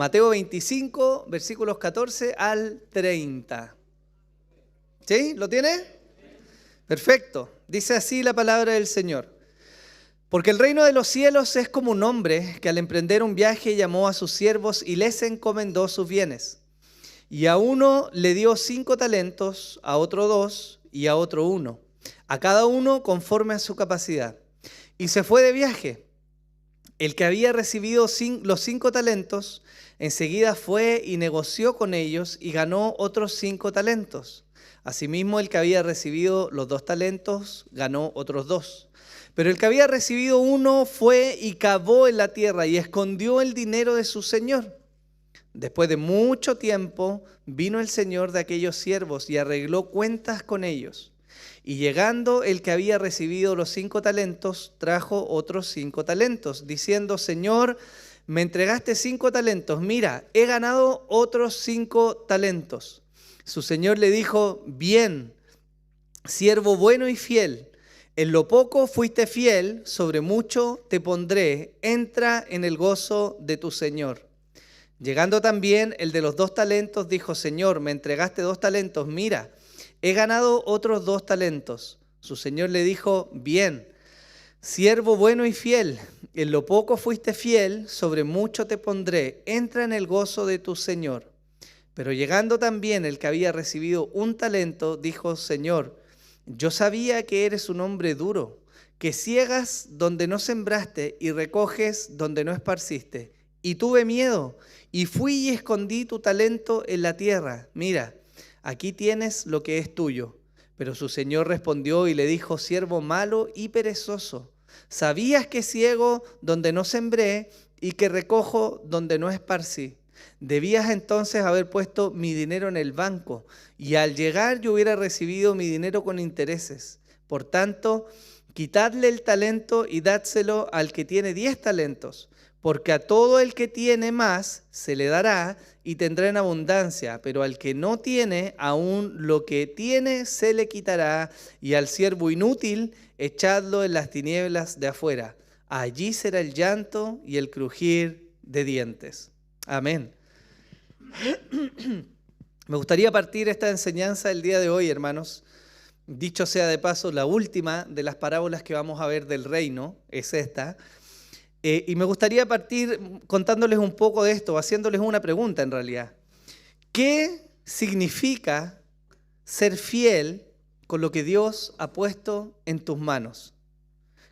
Mateo 25, versículos 14 al 30. ¿Sí? ¿Lo tiene? Perfecto. Dice así la palabra del Señor. Porque el reino de los cielos es como un hombre que al emprender un viaje llamó a sus siervos y les encomendó sus bienes. Y a uno le dio 5 talentos, a otro 2 y a otro 1, a cada uno conforme a su capacidad. Y se fue de viaje. El que había recibido los 5 talentos, enseguida fue y negoció con ellos y ganó otros 5 talentos. Asimismo, el que había recibido los 2 talentos, ganó otros 2. Pero el que había recibido 1 fue y cavó en la tierra y escondió el dinero de su señor. Después de mucho tiempo, vino el señor de aquellos siervos y arregló cuentas con ellos. Y llegando el que había recibido los 5 talentos, trajo otros 5 talentos, diciendo: Señor, me entregaste 5 talentos, mira, he ganado otros 5 talentos. Su señor le dijo: bien, siervo bueno y fiel, en lo poco fuiste fiel, sobre mucho te pondré, entra en el gozo de tu señor. Llegando también el de los 2 talentos, dijo: Señor, me entregaste 2 talentos, mira, he ganado otros 2 talentos. Su señor le dijo: bien, siervo bueno y fiel, en lo poco fuiste fiel, sobre mucho te pondré, entra en el gozo de tu señor. Pero llegando también el que había recibido 1 talento, dijo: Señor, yo sabía que eres un hombre duro, que ciegas donde no sembraste y recoges donde no esparciste. Y tuve miedo, y fui y escondí tu talento en la tierra. Mira, aquí tienes lo que es tuyo. Pero su señor respondió y le dijo: siervo malo y perezoso, ¿sabías que ciego donde no sembré y que recojo donde no esparcí? Debías entonces haber puesto mi dinero en el banco, y al llegar yo hubiera recibido mi dinero con intereses. Por tanto, quitadle el talento y dádselo al que tiene 10 talentos, porque a todo el que tiene más se le dará y tendrá en abundancia, pero al que no tiene, aún lo que tiene se le quitará, y al siervo inútil echadlo en las tinieblas de afuera. Allí será el llanto y el crujir de dientes. Amén. Me gustaría partir esta enseñanza el día de hoy, hermanos. Dicho sea de paso, la última de las parábolas que vamos a ver del reino es esta. Y me gustaría partir contándoles un poco de esto, haciéndoles una pregunta en realidad. ¿Qué significa ser fiel con lo que Dios ha puesto en tus manos?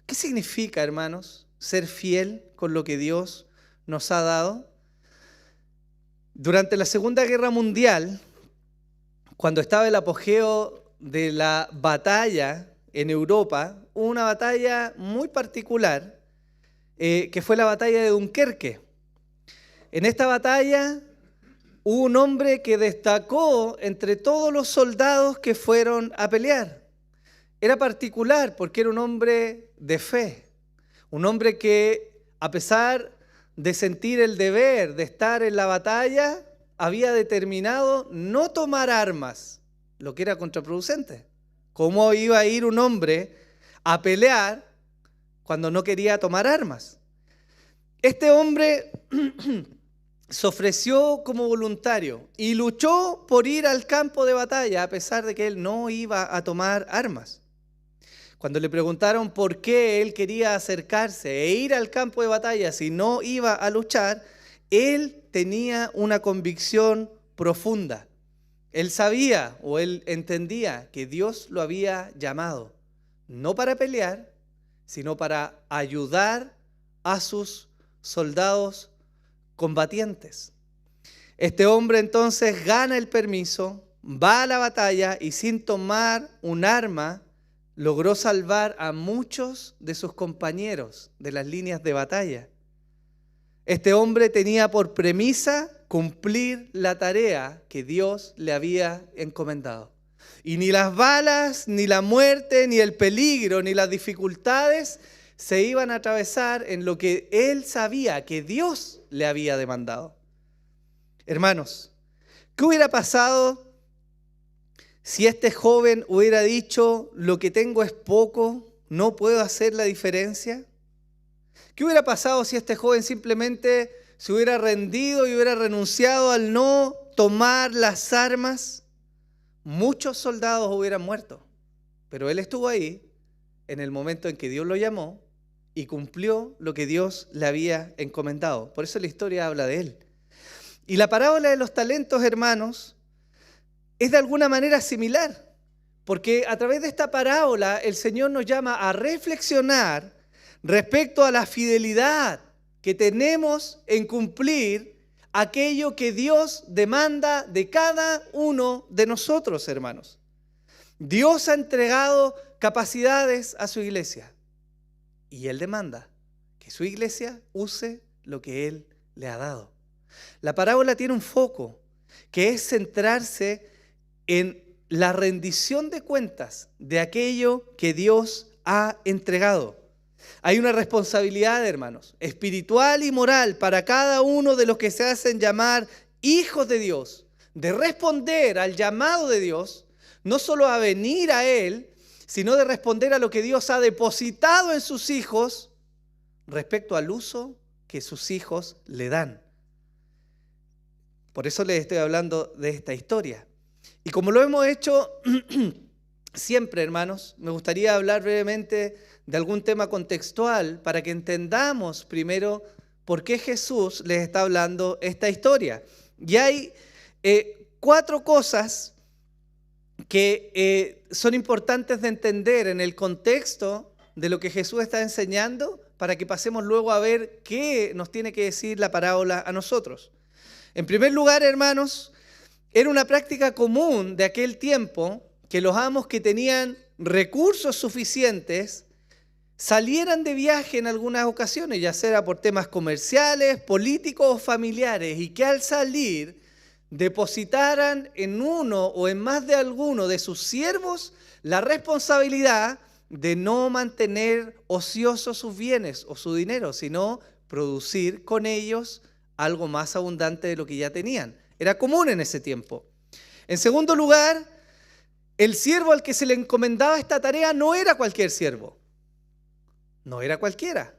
¿Qué significa, hermanos, ser fiel con lo que Dios nos ha dado? Durante la Segunda Guerra Mundial, cuando estaba el apogeo de la batalla en Europa, hubo una batalla muy particular, que fue la batalla de Dunkerque. En esta batalla hubo un hombre que destacó entre todos los soldados que fueron a pelear. Era particular porque era un hombre de fe, un hombre que, a pesar de sentir el deber de estar en la batalla, había determinado no tomar armas, lo que era contraproducente. ¿Cómo iba a ir un hombre a pelear cuando no quería tomar armas? Este hombre se ofreció como voluntario y luchó por ir al campo de batalla a pesar de que él no iba a tomar armas. Cuando le preguntaron por qué él quería acercarse e ir al campo de batalla si no iba a luchar, él tenía una convicción profunda. Él sabía o él entendía que Dios lo había llamado, no para pelear, sino para ayudar a sus soldados combatientes. Este hombre entonces gana el permiso, va a la batalla y sin tomar un arma logró salvar a muchos de sus compañeros de las líneas de batalla. Este hombre tenía por premisa cumplir la tarea que Dios le había encomendado. Y ni las balas, ni la muerte, ni el peligro, ni las dificultades se iban a atravesar en lo que él sabía que Dios le había demandado. Hermanos, ¿qué hubiera pasado si este joven hubiera dicho: lo que tengo es poco, no puedo hacer la diferencia? ¿Qué hubiera pasado si este joven simplemente se hubiera rendido y hubiera renunciado al no tomar las armas, muchos soldados hubieran muerto. Pero él estuvo ahí en el momento en que Dios lo llamó y cumplió lo que Dios le había encomendado. Por eso la historia habla de él. Y la parábola de los talentos, hermanos, es de alguna manera similar, porque a través de esta parábola el Señor nos llama a reflexionar respecto a la fidelidad que tenemos en cumplir aquello que Dios demanda de cada uno de nosotros, hermanos. Dios ha entregado capacidades a su iglesia y Él demanda que su iglesia use lo que Él le ha dado. La parábola tiene un foco, que es centrarse en la rendición de cuentas de aquello que Dios ha entregado. Hay una responsabilidad, hermanos, espiritual y moral para cada uno de los que se hacen llamar hijos de Dios, de responder al llamado de Dios, no solo a venir a Él, sino de responder a lo que Dios ha depositado en sus hijos respecto al uso que sus hijos le dan. Por eso les estoy hablando de esta historia. Y como lo hemos hecho siempre, hermanos, me gustaría hablar brevemente de algún tema contextual para que entendamos primero por qué Jesús les está hablando esta historia. Y hay 4 cosas que son importantes de entender en el contexto de lo que Jesús está enseñando para que pasemos luego a ver qué nos tiene que decir la parábola a nosotros. En primer lugar, hermanos, era una práctica común de aquel tiempo que los amos que tenían recursos suficientes salieran de viaje en algunas ocasiones, ya sea por temas comerciales, políticos o familiares, y que al salir depositaran en uno o en más de alguno de sus siervos la responsabilidad de no mantener ociosos sus bienes o su dinero, sino producir con ellos algo más abundante de lo que ya tenían. Era común en ese tiempo. En segundo lugar, el siervo al que se le encomendaba esta tarea no era cualquier siervo. No era cualquiera.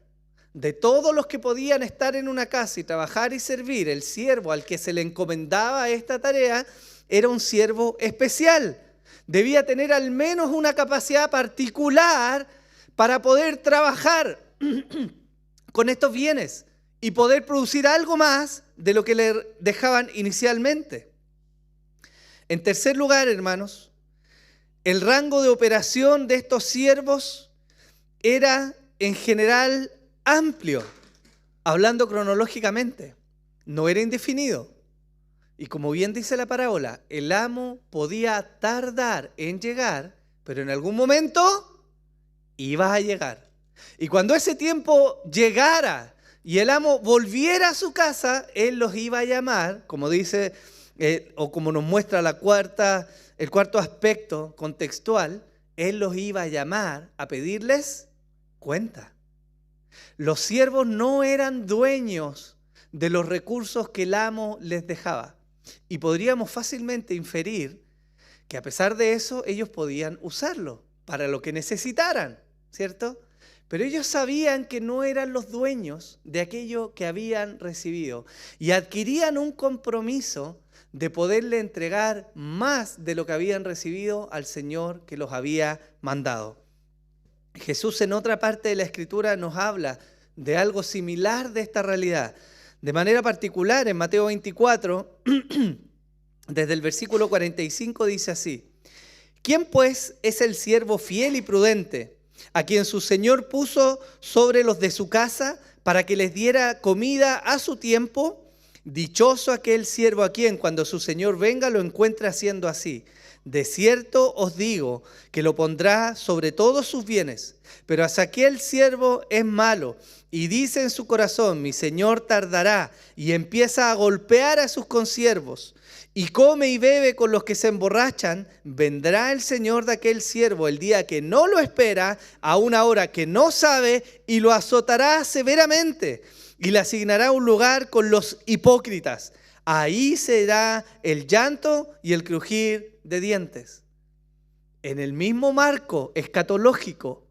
De todos los que podían estar en una casa y trabajar y servir, el siervo al que se le encomendaba esta tarea era un siervo especial. Debía tener al menos una capacidad particular para poder trabajar con estos bienes y poder producir algo más de lo que le dejaban inicialmente. En tercer lugar, hermanos, el rango de operación de estos siervos era en general amplio, hablando cronológicamente, no era indefinido. Y como bien dice la parábola, el amo podía tardar en llegar, pero en algún momento iba a llegar. Y cuando ese tiempo llegara y el amo volviera a su casa, él los iba a llamar, como dice, o como nos muestra el cuarto aspecto contextual, él los iba a llamar a pedirles cuenta. Los siervos no eran dueños de los recursos que el amo les dejaba. Y podríamos fácilmente inferir que a pesar de eso, ellos podían usarlo para lo que necesitaran, ¿cierto? Pero ellos sabían que no eran los dueños de aquello que habían recibido y adquirían un compromiso de poderle entregar más de lo que habían recibido al Señor que los había mandado. Jesús en otra parte de la Escritura nos habla de algo similar de esta realidad. De manera particular, en Mateo 24, desde el versículo 45 dice así: ¿Quién pues es el siervo fiel y prudente, a quien su Señor puso sobre los de su casa para que les diera comida a su tiempo? Dichoso aquel siervo a quien cuando su Señor venga lo encuentre haciendo así. De cierto os digo que lo pondrá sobre todos sus bienes. Pero hasta aquel siervo es malo y dice en su corazón: mi Señor tardará, y empieza a golpear a sus consiervos y come y bebe con los que se emborrachan, vendrá el Señor de aquel siervo el día que no lo espera, a una hora que no sabe, y lo azotará severamente y le asignará un lugar con los hipócritas. Ahí será el llanto y el crujir de dientes. En el mismo marco escatológico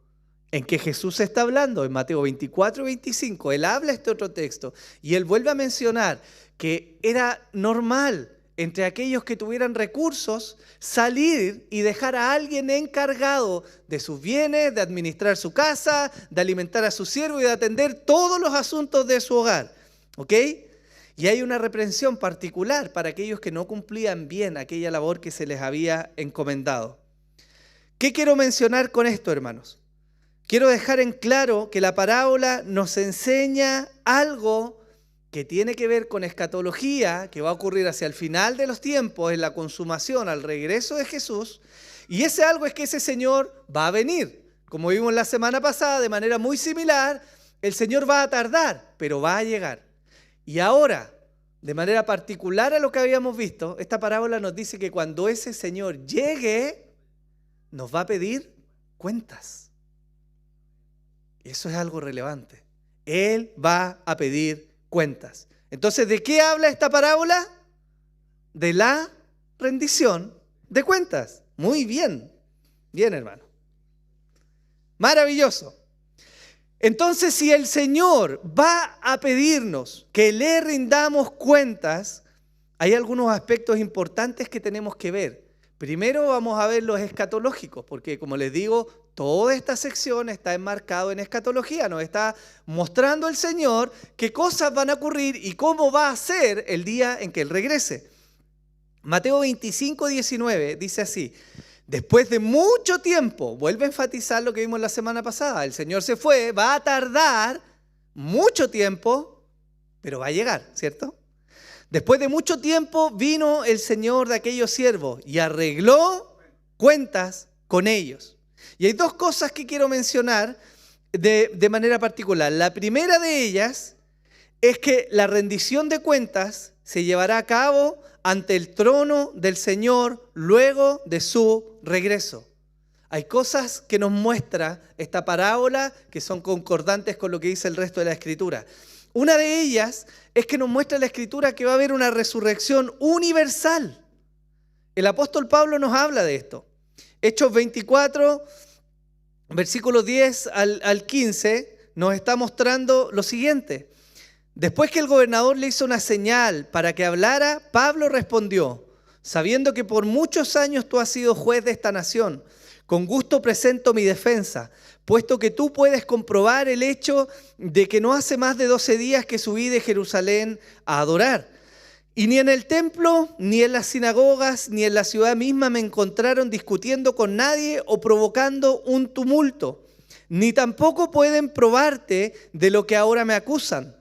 en que Jesús está hablando en Mateo 24 y 25. Él habla este otro texto y él vuelve a mencionar que era normal entre aquellos que tuvieran recursos salir y dejar a alguien encargado de sus bienes, de administrar su casa, de alimentar a su siervo y de atender todos los asuntos de su hogar. ¿Ok? Y hay una reprensión particular para aquellos que no cumplían bien aquella labor que se les había encomendado. ¿Qué quiero mencionar con esto, hermanos? Quiero dejar en claro que la parábola nos enseña algo que tiene que ver con escatología, que va a ocurrir hacia el final de los tiempos, en la consumación, al regreso de Jesús. Y ese algo es que ese Señor va a venir. Como vimos la semana pasada, de manera muy similar, el Señor va a tardar, pero va a llegar. Y ahora, de manera particular a lo que habíamos visto, esta parábola nos dice que cuando ese Señor llegue, nos va a pedir cuentas. Eso es algo relevante. Él va a pedir cuentas. Entonces, ¿de qué habla esta parábola? De la rendición de cuentas. Muy bien. Bien, hermano. Maravilloso. Entonces, si el Señor va a pedirnos que le rindamos cuentas, hay algunos aspectos importantes que tenemos que ver. Primero vamos a ver los escatológicos, porque como les digo, toda esta sección está enmarcado en escatología, nos está mostrando el Señor qué cosas van a ocurrir y cómo va a ser el día en que Él regrese. Mateo 25, 19 dice así: después de mucho tiempo, vuelve a enfatizar lo que vimos la semana pasada, el Señor se fue, va a tardar mucho tiempo, pero va a llegar, ¿cierto? Después de mucho tiempo vino el Señor de aquellos siervos y arregló cuentas con ellos. Y hay dos cosas que quiero mencionar de manera particular. La primera de ellas es que la rendición de cuentas se llevará a cabo ante el trono del Señor luego de su regreso. Hay cosas que nos muestra esta parábola que son concordantes con lo que dice el resto de la Escritura. Una de ellas es que nos muestra la Escritura que va a haber una resurrección universal. El apóstol Pablo nos habla de esto. Hechos 24, versículos 10 al 15, nos está mostrando lo siguiente. Después que el gobernador le hizo una señal para que hablara, Pablo respondió: sabiendo que por muchos años tú has sido juez de esta nación, con gusto presento mi defensa, puesto que tú puedes comprobar el hecho de que no hace más de 12 días que subí de Jerusalén a adorar. Y ni en el templo, ni en las sinagogas, ni en la ciudad misma me encontraron discutiendo con nadie o provocando un tumulto. Ni tampoco pueden probarte de lo que ahora me acusan.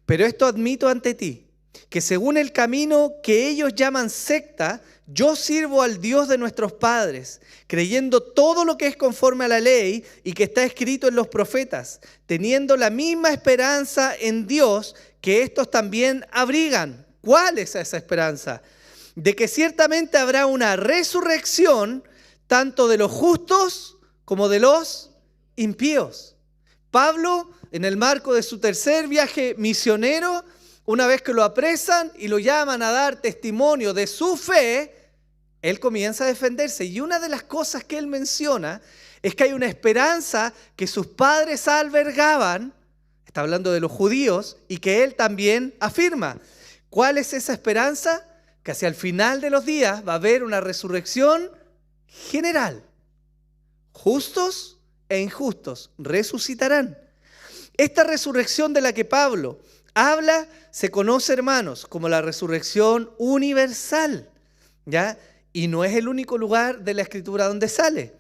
Pero esto admito ante ti, que según el camino que ellos llaman secta, yo sirvo al Dios de nuestros padres, creyendo todo lo que es conforme a la ley y que está escrito en los profetas, teniendo la misma esperanza en Dios que estos también abrigan. ¿Cuál es esa esperanza? De que ciertamente habrá una resurrección tanto de los justos como de los impíos. Pablo, en el marco de su tercer viaje misionero, una vez que lo apresan y lo llaman a dar testimonio de su fe, él comienza a defenderse. Y una de las cosas que él menciona es que hay una esperanza que sus padres albergaban, está hablando de los judíos, y que él también afirma. ¿Cuál es esa esperanza? Que hacia el final de los días va a haber una resurrección general. Justos e injustos resucitarán. Esta resurrección de la que Pablo habla se conoce, hermanos, como la resurrección universal, ¿ya? Y no es el único lugar de la Escritura donde sale.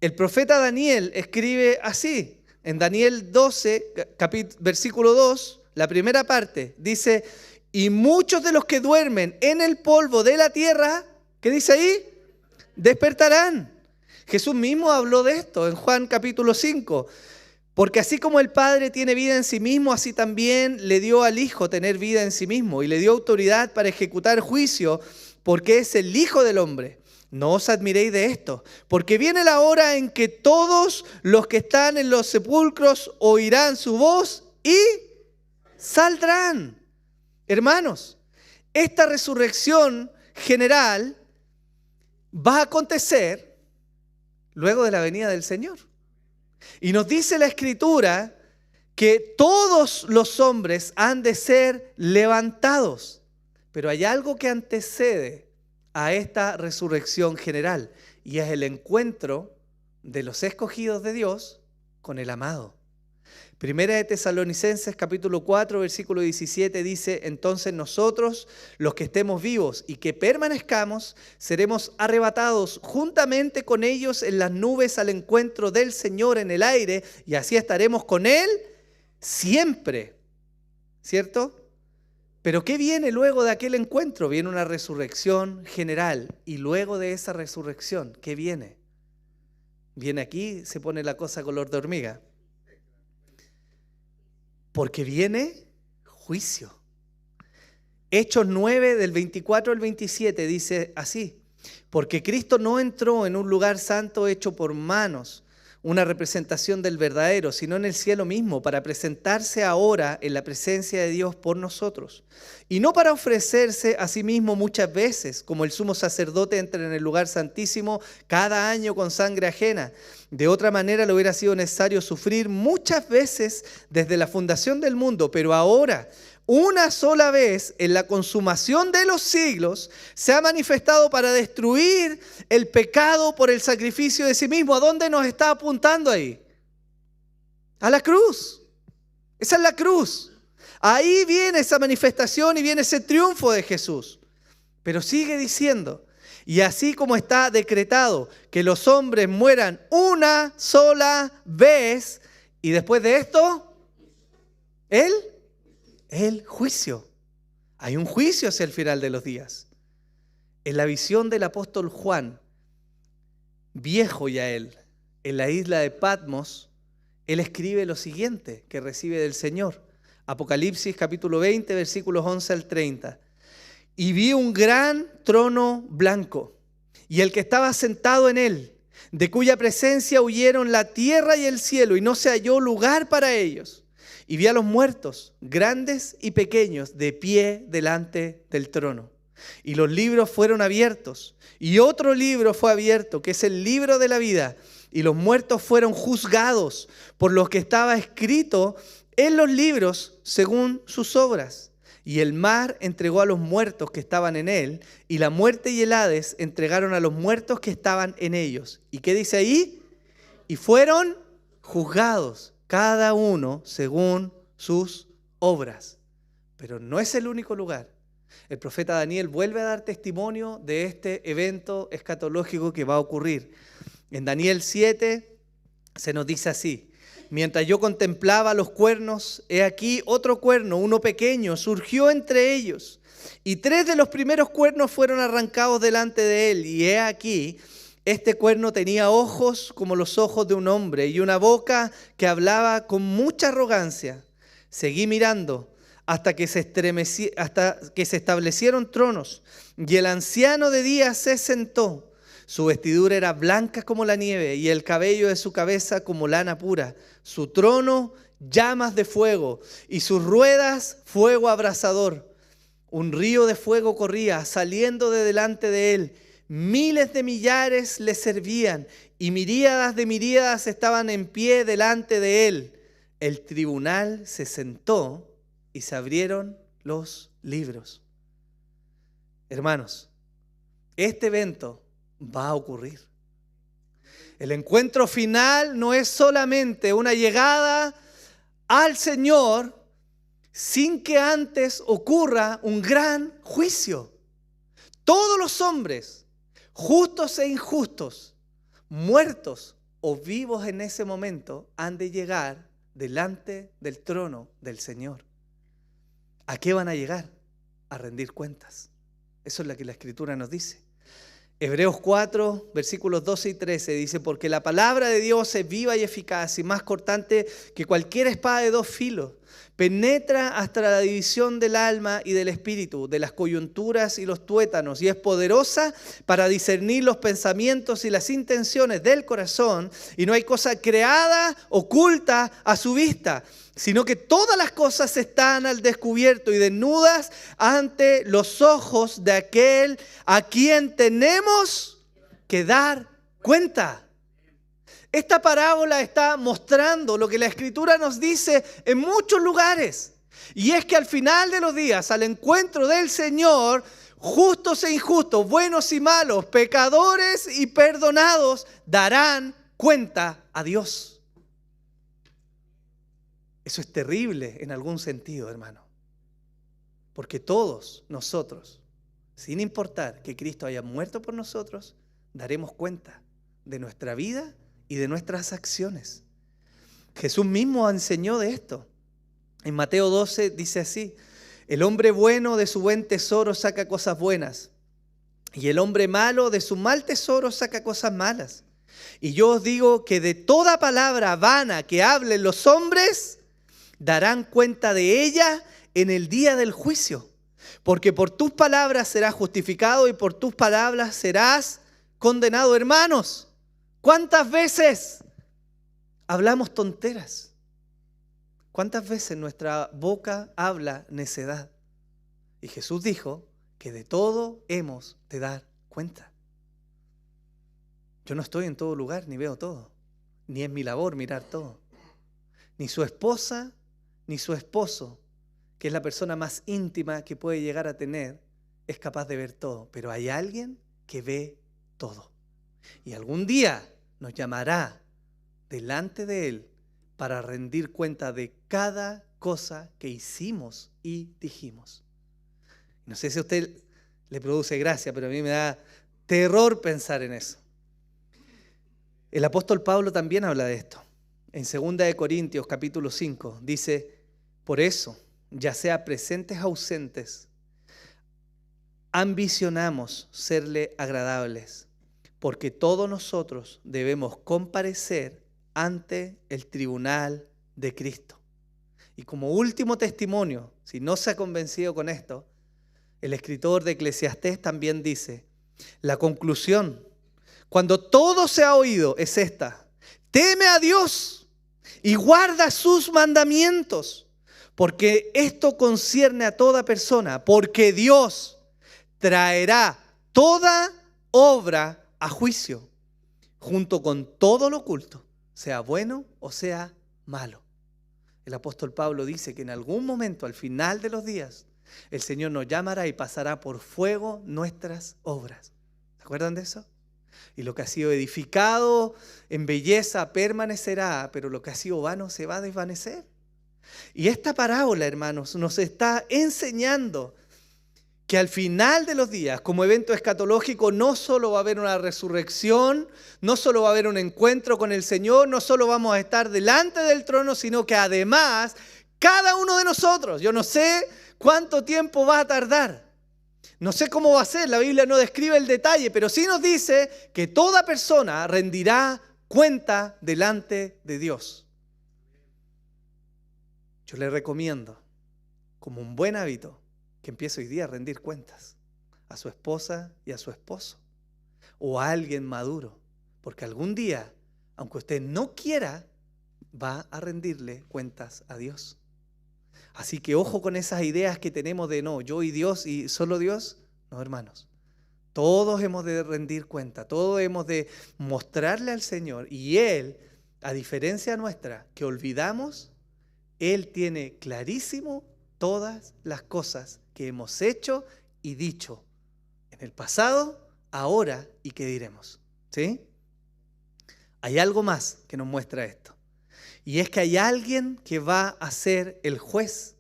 El profeta Daniel escribe así, en Daniel 12, versículo 2, la primera parte, dice: y muchos de los que duermen en el polvo de la tierra, ¿qué dice ahí? Despertarán. Jesús mismo habló de esto en Juan capítulo 5. Porque así como el Padre tiene vida en sí mismo, así también le dio al Hijo tener vida en sí mismo y le dio autoridad para ejecutar juicio, porque es el Hijo del Hombre. No os admiréis de esto, porque viene la hora en que todos los que están en los sepulcros oirán su voz y saldrán. Hermanos, esta resurrección general va a acontecer luego de la venida del Señor. Y nos dice la Escritura que todos los hombres han de ser levantados. Pero hay algo que antecede a esta resurrección general, y es el encuentro de los escogidos de Dios con el amado. Primera de Tesalonicenses capítulo 4 versículo 17 dice: entonces nosotros, los que estemos vivos y que permanezcamos, seremos arrebatados juntamente con ellos en las nubes al encuentro del Señor en el aire, y así estaremos con Él siempre. ¿Cierto? Pero ¿qué viene luego de aquel encuentro? Viene una resurrección general. Y luego de esa resurrección, ¿qué viene? Viene aquí, se pone la cosa color de hormiga. Porque viene juicio. Hechos 9 del 24 al 27 dice así: porque Cristo no entró en un lugar santo hecho por manos, una representación del verdadero, sino en el cielo mismo, para presentarse ahora en la presencia de Dios por nosotros. Y no para ofrecerse a sí mismo muchas veces, como el sumo sacerdote entra en el lugar santísimo cada año con sangre ajena. De otra manera le hubiera sido necesario sufrir muchas veces desde la fundación del mundo, pero ahora, una sola vez, en la consumación de los siglos, se ha manifestado para destruir el pecado por el sacrificio de sí mismo. ¿A dónde nos está apuntando ahí? A la cruz. Esa es la cruz. Ahí viene esa manifestación y viene ese triunfo de Jesús. Pero sigue diciendo: y así como está decretado que los hombres mueran una sola vez, y después de esto, el juicio. Hay un juicio hacia el final de los días. En la visión del apóstol Juan, viejo ya él, en la isla de Patmos, él escribe lo siguiente que recibe del Señor. Apocalipsis capítulo 20, versículos 11 al 30. Y vi un gran trono blanco, y el que estaba sentado en él, de cuya presencia huyeron la tierra y el cielo, y no se halló lugar para ellos. Y vi a los muertos, grandes y pequeños, de pie delante del trono. Y los libros fueron abiertos, y otro libro fue abierto, que es el libro de la vida. Y los muertos fueron juzgados por lo que estaba escrito en los libros según sus obras. Y el mar entregó a los muertos que estaban en él, y la muerte y el Hades entregaron a los muertos que estaban en ellos. ¿Y qué dice ahí? Y fueron juzgados, cada uno según sus obras. Pero no es el único lugar. El profeta Daniel vuelve a dar testimonio de este evento escatológico que va a ocurrir. En Daniel 7 se nos dice así: mientras yo contemplaba los cuernos, he aquí otro cuerno, uno pequeño, surgió entre ellos. Y 3 de los primeros cuernos fueron arrancados delante de él. Y he aquí, este cuerno tenía ojos como los ojos de un hombre y una boca que hablaba con mucha arrogancia. Seguí mirando hasta que se establecieron tronos. Y el anciano de día se sentó. Su vestidura era blanca como la nieve y el cabello de su cabeza como lana pura. Su trono, llamas de fuego, y sus ruedas, fuego abrasador. Un río de fuego corría saliendo de delante de él. Miles de millares le servían, y miríadas de miríadas estaban en pie delante de él. El tribunal se sentó y se abrieron los libros. Hermanos, este evento va a ocurrir. El encuentro final no es solamente una llegada al Señor sin que antes ocurra un gran juicio. Todos los hombres, justos e injustos, muertos o vivos en ese momento, han de llegar delante del trono del Señor. ¿A qué van a llegar? A rendir cuentas. Eso es lo que la Escritura nos dice. Hebreos 4, versículos 12 y 13 dice: porque la palabra de Dios es viva y eficaz y más cortante que cualquier espada de 2 filos. Penetra hasta la división del alma y del espíritu, de las coyunturas y los tuétanos, y es poderosa para discernir los pensamientos y las intenciones del corazón, y no hay cosa creada oculta a su vista, sino que todas las cosas están al descubierto y desnudas ante los ojos de aquel a quien tenemos que dar cuenta. Esta parábola está mostrando lo que la Escritura nos dice en muchos lugares. Y es que al final de los días, al encuentro del Señor, justos e injustos, buenos y malos, pecadores y perdonados, darán cuenta a Dios. Eso es terrible en algún sentido, hermano. Porque todos nosotros, sin importar que Cristo haya muerto por nosotros, daremos cuenta de nuestra vida y de nuestras acciones. Jesús mismo enseñó de esto. En Mateo 12 dice así: el hombre bueno de su buen tesoro saca cosas buenas, y el hombre malo de su mal tesoro saca cosas malas. Y yo os digo que de toda palabra vana que hablen los hombres, darán cuenta de ella en el día del juicio. Porque por tus palabras serás justificado y por tus palabras serás condenado. Hermanos, ¿cuántas veces hablamos tonteras? ¿Cuántas veces nuestra boca habla necedad? Y Jesús dijo que de todo hemos de dar cuenta. Yo no estoy en todo lugar, ni veo todo, ni es mi labor mirar todo. Ni su esposa, ni su esposo, que es la persona más íntima que puede llegar a tener, es capaz de ver todo. Pero hay alguien que ve todo. Y algún día nos llamará delante de Él para rendir cuenta de cada cosa que hicimos y dijimos. No sé si a usted le produce gracia, pero a mí me da terror pensar en eso. El apóstol Pablo también habla de esto. En 2 Corintios capítulo 5 dice: por eso, ya sea presentes o ausentes, ambicionamos serle agradables, porque todos nosotros debemos comparecer ante el tribunal de Cristo. Y como último testimonio, si no se ha convencido con esto, el escritor de Eclesiastés también dice: la conclusión, cuando todo se ha oído, es esta: teme a Dios y guarda sus mandamientos, porque esto concierne a toda persona, porque Dios traerá toda obra a juicio, junto con todo lo oculto, sea bueno o sea malo. El apóstol Pablo dice que en algún momento, al final de los días, el Señor nos llamará y pasará por fuego nuestras obras. ¿Se acuerdan de eso? Y lo que ha sido edificado en belleza permanecerá, pero lo que ha sido vano se va a desvanecer. Y esta parábola, hermanos, nos está enseñando que al final de los días, como evento escatológico, no solo va a haber una resurrección, no solo va a haber un encuentro con el Señor, no solo vamos a estar delante del trono, sino que además, cada uno de nosotros, yo no sé cuánto tiempo va a tardar, no sé cómo va a ser, la Biblia no describe el detalle, pero sí nos dice que toda persona rendirá cuenta delante de Dios. Yo le recomiendo, como un buen hábito, que empiece hoy día a rendir cuentas a su esposa y a su esposo, o a alguien maduro, porque algún día, aunque usted no quiera, va a rendirle cuentas a Dios. Así que ojo con esas ideas que tenemos de no, yo y Dios y solo Dios. No, hermanos, todos hemos de rendir cuenta, todos hemos de mostrarle al Señor, y Él, a diferencia nuestra, que olvidamos, Él tiene clarísimo todas las cosas que hemos hecho y dicho en el pasado, ahora y que diremos. ¿Sí? Hay algo más que nos muestra esto. Y es que hay alguien que va a ser el juez.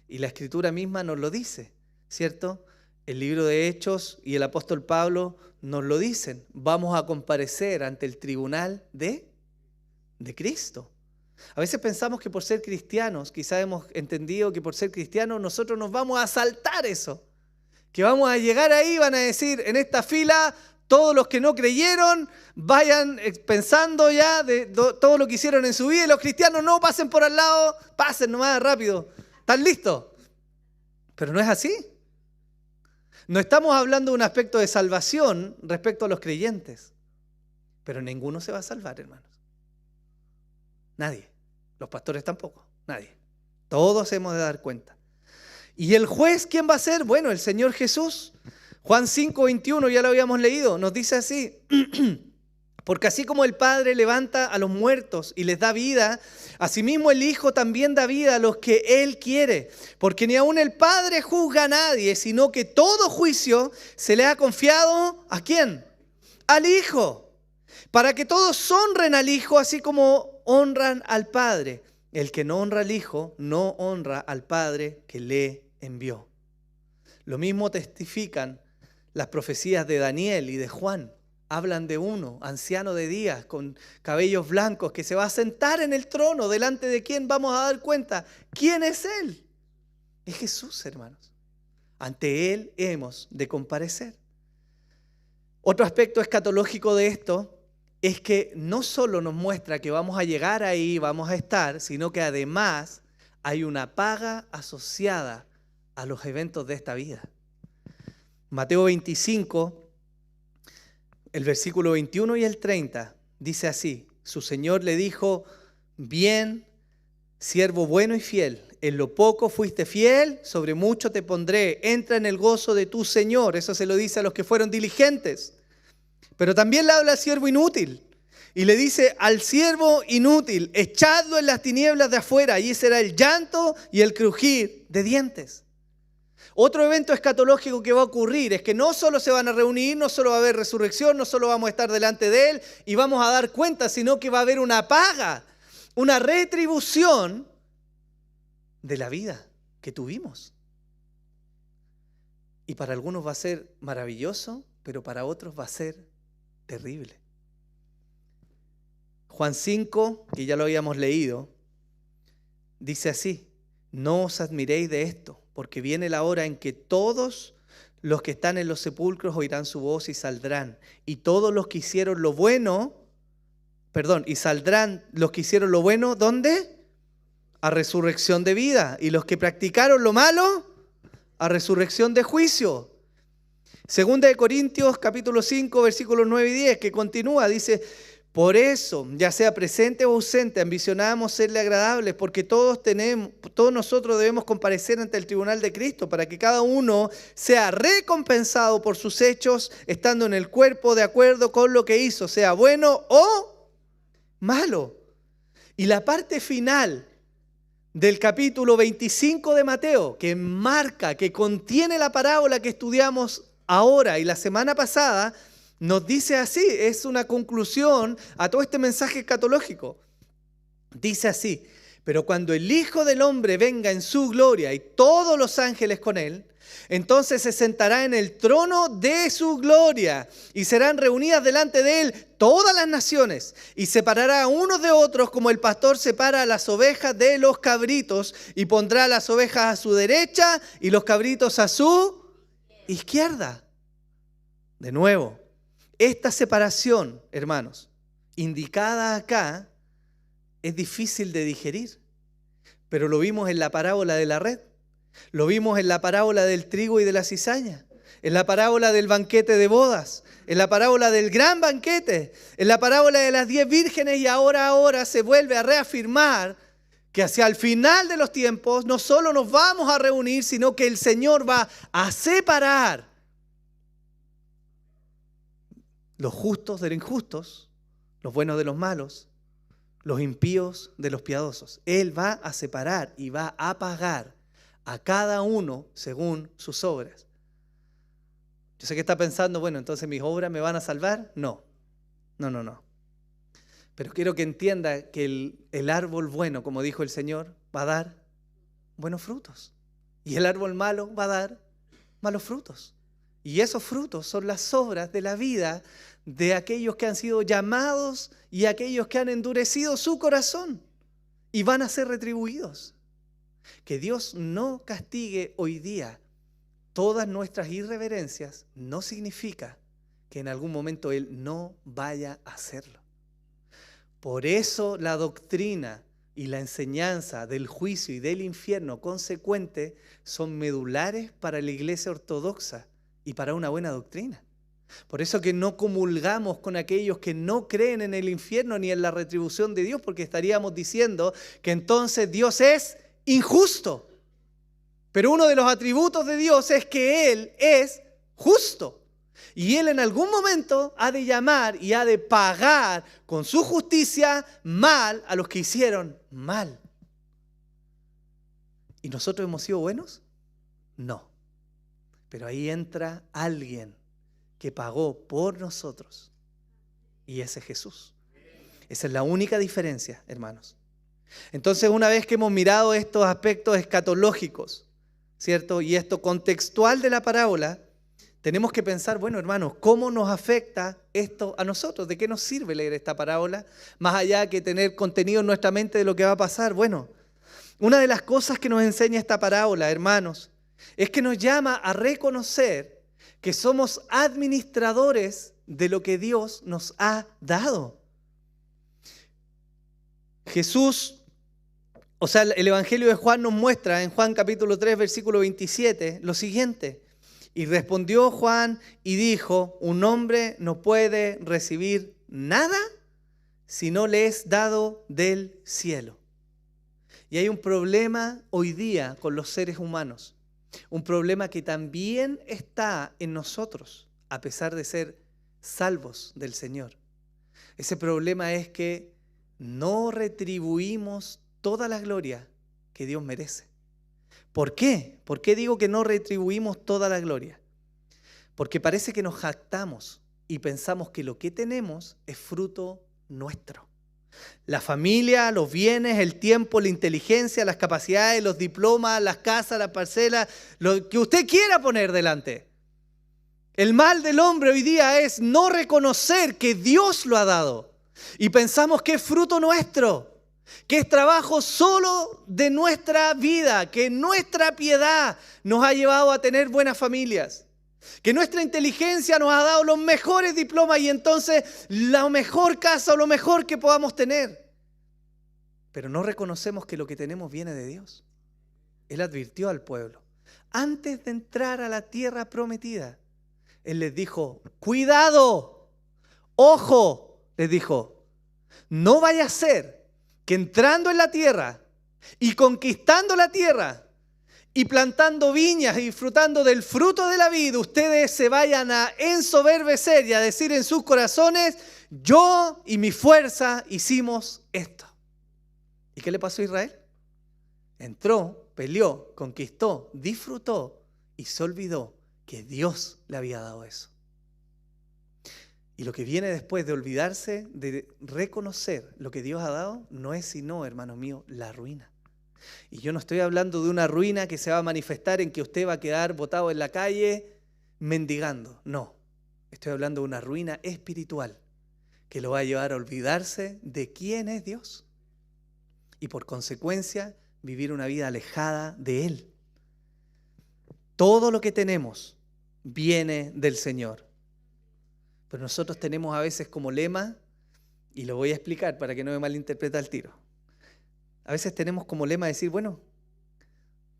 Y la Escritura misma nos lo dice, ¿cierto? El libro de Hechos y el apóstol Pablo nos lo dicen. Vamos a comparecer ante el tribunal de Cristo. A veces pensamos que por ser cristianos, quizás hemos entendido que por ser cristianos nosotros nos vamos a saltar eso. Que vamos a llegar ahí, van a decir, en esta fila, todos los que no creyeron, vayan pensando ya de todo lo que hicieron en su vida, y los cristianos no pasen por al lado, pasen nomás rápido, ¿están listos? Pero no es así. No estamos hablando de un aspecto de salvación respecto a los creyentes, pero ninguno se va a salvar, hermanos. Nadie. Los pastores tampoco. Nadie. Todos hemos de dar cuenta. ¿Y el juez quién va a ser? Bueno, el Señor Jesús. Juan 5:21, ya lo habíamos leído, nos dice así: Porque así como el Padre levanta a los muertos y les da vida, asimismo el Hijo también da vida a los que Él quiere. Porque ni aun el Padre juzga a nadie, sino que todo juicio se le ha confiado, ¿a quién? Al Hijo. Para que todos honren al Hijo así como honran al Padre. El que no honra al Hijo, no honra al Padre que le envió. Lo mismo testifican las profecías de Daniel y de Juan. Hablan de uno, anciano de días, con cabellos blancos, que se va a sentar en el trono, delante de quien vamos a dar cuenta. ¿Quién es Él? Es Jesús, hermanos. Ante Él hemos de comparecer. Otro aspecto escatológico de esto es que no solo nos muestra que vamos a llegar ahí, vamos a estar, sino que además hay una paga asociada a los eventos de esta vida. Mateo 25, el versículo 21 y el 30, dice así: su Señor le dijo, bien, siervo bueno y fiel, en lo poco fuiste fiel, sobre mucho te pondré, entra en el gozo de tu Señor. Eso se lo dice a los que fueron diligentes. Pero también le habla al siervo inútil y le dice al siervo inútil, echadlo en las tinieblas de afuera, allí será el llanto y el crujir de dientes. Otro evento escatológico que va a ocurrir es que no solo se van a reunir, no solo va a haber resurrección, no solo vamos a estar delante de Él y vamos a dar cuenta, sino que va a haber una paga, una retribución de la vida que tuvimos. Y para algunos va a ser maravilloso, pero para otros va a ser terrible. Juan 5, que ya lo habíamos leído, dice así: no os admiréis de esto, porque viene la hora en que todos los que están en los sepulcros oirán su voz y saldrán. Y todos los que hicieron lo bueno, y saldrán los que hicieron lo bueno, ¿dónde? A resurrección de vida. Y los que practicaron lo malo, a resurrección de juicio. Segunda de Corintios capítulo 5, versículos 9 y 10, que continúa, dice: por eso, ya sea presente o ausente, ambicionamos serle agradables, porque todos nosotros debemos comparecer ante el tribunal de Cristo, para que cada uno sea recompensado por sus hechos, estando en el cuerpo de acuerdo con lo que hizo, sea bueno o malo. Y la parte final del capítulo 25 de Mateo, que marca, que contiene la parábola que estudiamos ahora y la semana pasada, nos dice así, es una conclusión a todo este mensaje escatológico. Dice así: pero cuando el Hijo del Hombre venga en su gloria y todos los ángeles con Él, entonces se sentará en el trono de su gloria y serán reunidas delante de Él todas las naciones y separará a unos de otros como el pastor separa a las ovejas de los cabritos y pondrá a las ovejas a su derecha y los cabritos a su izquierda. De nuevo, esta separación, hermanos, indicada acá, es difícil de digerir, pero lo vimos en la parábola de la red, lo vimos en la parábola del trigo y de la cizaña, en la parábola del banquete de bodas, en la parábola del gran banquete, en la parábola de las 10 vírgenes, y ahora se vuelve a reafirmar que hacia el final de los tiempos no solo nos vamos a reunir, sino que el Señor va a separar los justos de los injustos, los buenos de los malos, los impíos de los piadosos. Él va a separar y va a pagar a cada uno según sus obras. Yo sé que está pensando, bueno, entonces mis obras me van a salvar. No. Pero quiero que entienda que el árbol bueno, como dijo el Señor, va a dar buenos frutos. Y el árbol malo va a dar malos frutos. Y esos frutos son las obras de la vida de aquellos que han sido llamados y aquellos que han endurecido su corazón y van a ser retribuidos. Que Dios no castigue hoy día todas nuestras irreverencias no significa que en algún momento Él no vaya a hacerlo. Por eso la doctrina y la enseñanza del juicio y del infierno consecuente son medulares para la iglesia ortodoxa y para una buena doctrina. Por eso que no comulgamos con aquellos que no creen en el infierno ni en la retribución de Dios, porque estaríamos diciendo que entonces Dios es injusto. Pero uno de los atributos de Dios es que Él es justo. Y Él en algún momento ha de llamar y ha de pagar con su justicia mal a los que hicieron mal. ¿Y nosotros hemos sido buenos? No. Pero ahí entra alguien que pagó por nosotros. Y ese es Jesús. Esa es la única diferencia, hermanos. Entonces, una vez que hemos mirado estos aspectos escatológicos, ¿cierto? Y esto contextual de la parábola, tenemos que pensar, bueno, hermanos, ¿cómo nos afecta esto a nosotros? ¿De qué nos sirve leer esta parábola? Más allá que tener contenido en nuestra mente de lo que va a pasar. Bueno, una de las cosas que nos enseña esta parábola, hermanos, es que nos llama a reconocer que somos administradores de lo que Dios nos ha dado. Jesús, o sea, el Evangelio de Juan nos muestra en Juan capítulo 3, versículo 27, lo siguiente. Y respondió Juan y dijo, un hombre no puede recibir nada si no le es dado del cielo. Y hay un problema hoy día con los seres humanos. Un problema que también está en nosotros, a pesar de ser salvos del Señor. Ese problema es que no retribuimos toda la gloria que Dios merece. ¿Por qué? ¿Por qué digo que no retribuimos toda la gloria? Porque parece que nos jactamos y pensamos que lo que tenemos es fruto nuestro. La familia, los bienes, el tiempo, la inteligencia, las capacidades, los diplomas, las casas, las parcelas, lo que usted quiera poner delante. El mal del hombre hoy día es no reconocer que Dios lo ha dado. Y pensamos que es fruto nuestro, que es trabajo solo de nuestra vida, que nuestra piedad nos ha llevado a tener buenas familias, que nuestra inteligencia nos ha dado los mejores diplomas y entonces la mejor casa o lo mejor que podamos tener. Pero no reconocemos que lo que tenemos viene de Dios. Él advirtió al pueblo. Antes de entrar a la tierra prometida, Él les dijo, cuidado, ojo, les dijo, no vaya a ser que entrando en la tierra y conquistando la tierra y plantando viñas y disfrutando del fruto de la vid, ustedes se vayan a ensoberbecer y a decir en sus corazones, yo y mi fuerza hicimos esto. ¿Y qué le pasó a Israel? Entró, peleó, conquistó, disfrutó y se olvidó que Dios le había dado eso. Y lo que viene después de olvidarse de reconocer lo que Dios ha dado, no es sino, hermanos míos, la ruina. Y yo no estoy hablando de una ruina que se va a manifestar en que usted va a quedar botado en la calle mendigando. No, estoy hablando de una ruina espiritual que lo va a llevar a olvidarse de quién es Dios. Y por consecuencia, vivir una vida alejada de Él. Todo lo que tenemos viene del Señor. Pero nosotros tenemos a veces como lema, y lo voy a explicar para que no me malinterprete al tiro. A veces tenemos como lema decir, bueno,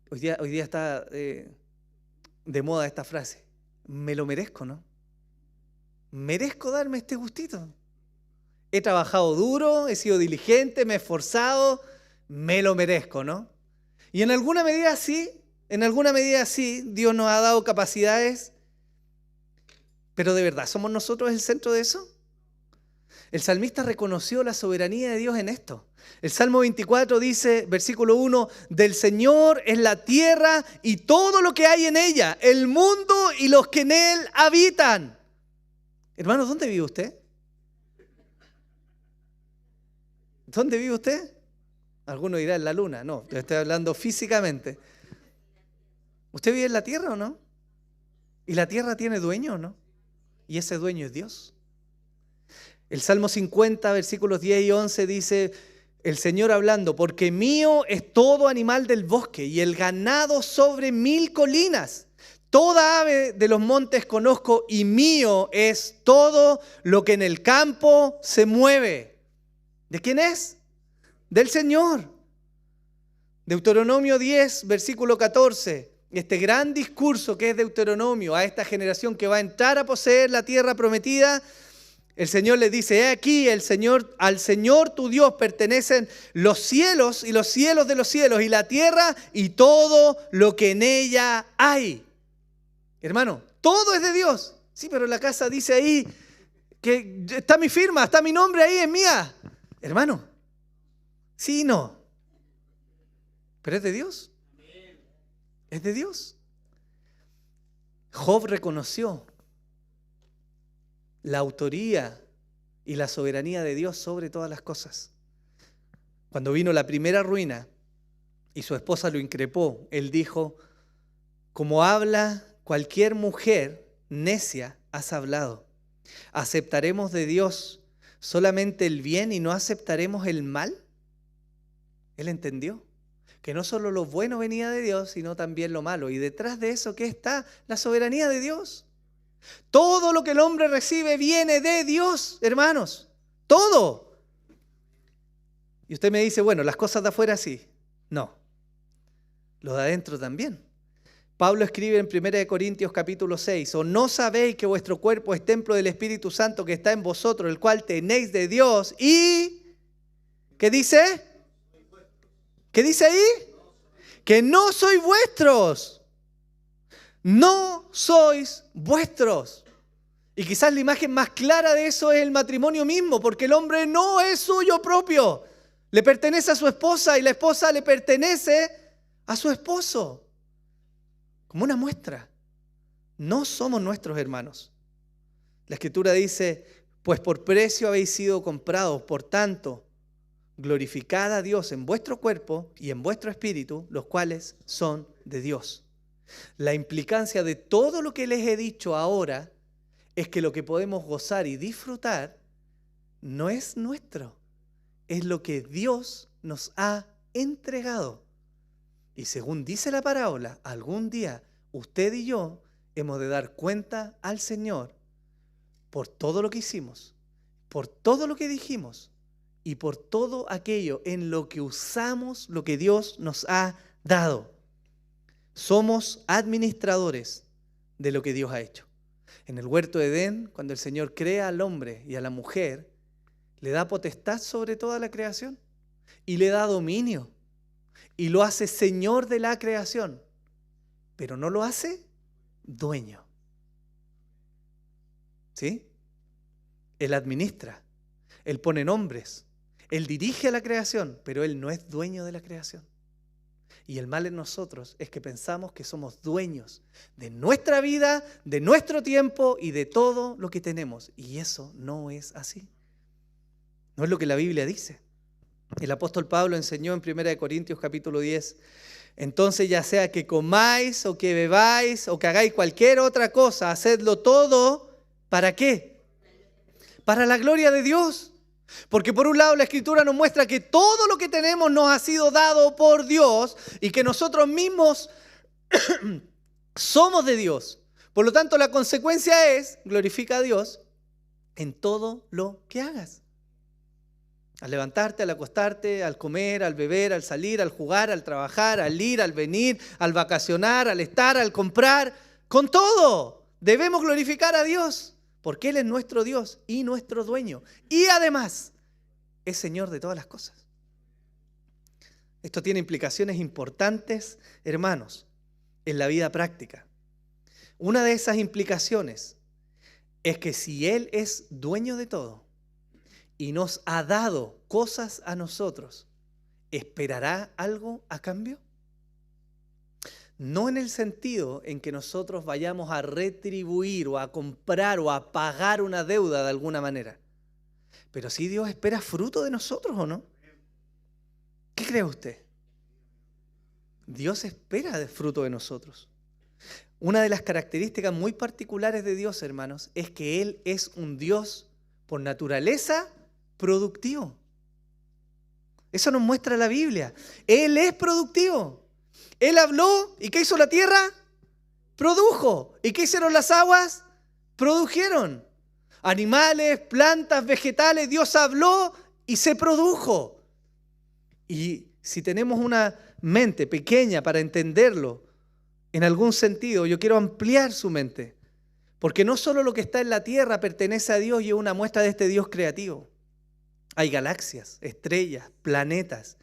hoy día está de moda esta frase, me lo merezco, ¿no? Merezco darme este gustito. He trabajado duro, he sido diligente, me he esforzado, me lo merezco, ¿no? Y en alguna medida sí, Dios nos ha dado capacidades. Pero ¿de verdad somos nosotros el centro de eso? El salmista reconoció la soberanía de Dios en esto. El Salmo 24 dice, versículo 1, del Señor es la tierra y todo lo que hay en ella, el mundo y los que en él habitan. Hermanos, ¿dónde vive usted? ¿Dónde vive usted? Algunos dirán en la luna. No, yo estoy hablando físicamente. ¿Usted vive en la tierra o no? ¿Y la tierra tiene dueño o no? Y ese dueño es Dios. El Salmo 50, versículos 10 y 11 dice, el Señor hablando, porque mío es todo animal del bosque y el ganado sobre 1000 colinas. Toda ave de los montes conozco y mío es todo lo que en el campo se mueve. ¿De quién es? Del Señor. Deuteronomio 10, versículo 14. Este gran discurso que es Deuteronomio a esta generación que va a entrar a poseer la tierra prometida, el Señor les dice, he aquí, al Señor tu Dios pertenecen los cielos y los cielos de los cielos y la tierra y todo lo que en ella hay. Hermano, todo es de Dios. Sí, pero la casa dice ahí que está mi firma, está mi nombre ahí, es mía. Hermano, sí y no. Pero es de Dios. Es de Dios. Job reconoció la autoría y la soberanía de Dios sobre todas las cosas. Cuando vino la primera ruina y su esposa lo increpó, él dijo: como habla cualquier mujer necia, has hablado. ¿Aceptaremos de Dios solamente el bien y no aceptaremos el mal? Él entendió que no solo lo bueno venía de Dios, sino también lo malo. Y detrás de eso, ¿qué está? La soberanía de Dios. Todo lo que el hombre recibe viene de Dios, hermanos. Todo. Y usted me dice, bueno, las cosas de afuera sí. No. Lo de adentro también. Pablo escribe en 1 Corintios capítulo 6, ¿o no sabéis que vuestro cuerpo es templo del Espíritu Santo que está en vosotros, el cual tenéis de Dios? Y, ¿qué dice? ¿Qué dice ahí? Que no sois vuestros. No sois vuestros. Y quizás la imagen más clara de eso es el matrimonio mismo, porque el hombre no es suyo propio. Le pertenece a su esposa y la esposa le pertenece a su esposo. Como una muestra. No somos nuestros hermanos. La Escritura dice, pues por precio habéis sido comprados, por tanto, glorificad a Dios en vuestro cuerpo y en vuestro espíritu, los cuales son de Dios. La implicancia de todo lo que les he dicho ahora es que lo que podemos gozar y disfrutar no es nuestro, es lo que Dios nos ha entregado. Y según dice la parábola, algún día usted y yo hemos de dar cuenta al Señor por todo lo que hicimos, por todo lo que dijimos y por todo aquello en lo que usamos lo que Dios nos ha dado. Somos administradores de lo que Dios ha hecho. En el huerto de Edén, cuando el Señor crea al hombre y a la mujer, le da potestad sobre toda la creación y le da dominio y lo hace Señor de la creación, pero no lo hace dueño. ¿Sí? Él administra, Él pone nombres, Él dirige a la creación, pero Él no es dueño de la creación. Y el mal en nosotros es que pensamos que somos dueños de nuestra vida, de nuestro tiempo y de todo lo que tenemos. Y eso no es así. No es lo que la Biblia dice. El apóstol Pablo enseñó en 1 Corintios capítulo 10, entonces ya sea que comáis o que bebáis o que hagáis cualquier otra cosa, hacedlo todo, ¿para qué? Para la gloria de Dios. Porque por un lado la Escritura nos muestra que todo lo que tenemos nos ha sido dado por Dios y que nosotros mismos somos de Dios. Por lo tanto, la consecuencia es, glorifica a Dios en todo lo que hagas. Al levantarte, al acostarte, al comer, al beber, al salir, al jugar, al trabajar, al ir, al venir, al vacacionar, al estar, al comprar, con todo debemos glorificar a Dios. Porque Él es nuestro Dios y nuestro dueño. Y además, es Señor de todas las cosas. Esto tiene implicaciones importantes, hermanos, en la vida práctica. Una de esas implicaciones es que si Él es dueño de todo y nos ha dado cosas a nosotros, ¿esperará algo a cambio? No en el sentido en que nosotros vayamos a retribuir o a comprar o a pagar una deuda de alguna manera. Pero sí Dios espera fruto de nosotros, ¿o no? ¿Qué cree usted? Dios espera de fruto de nosotros. Una de las características muy particulares de Dios, hermanos, es que Él es un Dios por naturaleza productivo. Eso nos muestra la Biblia. Él es productivo. Él habló, ¿y qué hizo la tierra? Produjo. ¿Y qué hicieron las aguas? Produjeron. Animales, plantas, vegetales, Dios habló y se produjo. Y si tenemos una mente pequeña para entenderlo, en algún sentido, yo quiero ampliar su mente. Porque no solo lo que está en la tierra pertenece a Dios y es una muestra de este Dios creativo. Hay galaxias, estrellas, planetas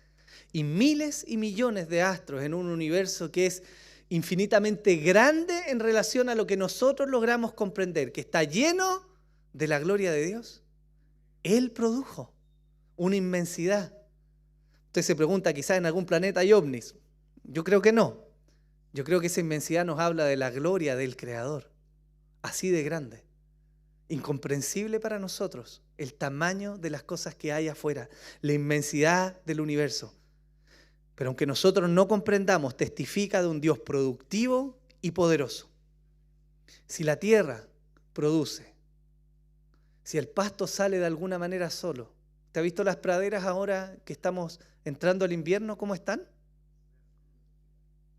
y miles y millones de astros en un universo que es infinitamente grande en relación a lo que nosotros logramos comprender, que está lleno de la gloria de Dios. Él produjo una inmensidad. Usted se pregunta, quizás en algún planeta hay ovnis. Yo creo que no. Yo creo que esa inmensidad nos habla de la gloria del Creador. Así de grande. Incomprensible para nosotros el tamaño de las cosas que hay afuera, la inmensidad del universo. Pero aunque nosotros no comprendamos, testifica de un Dios productivo y poderoso. Si la tierra produce, si el pasto sale de alguna manera solo. ¿Te ha visto las praderas ahora que estamos entrando al invierno? ¿Cómo están?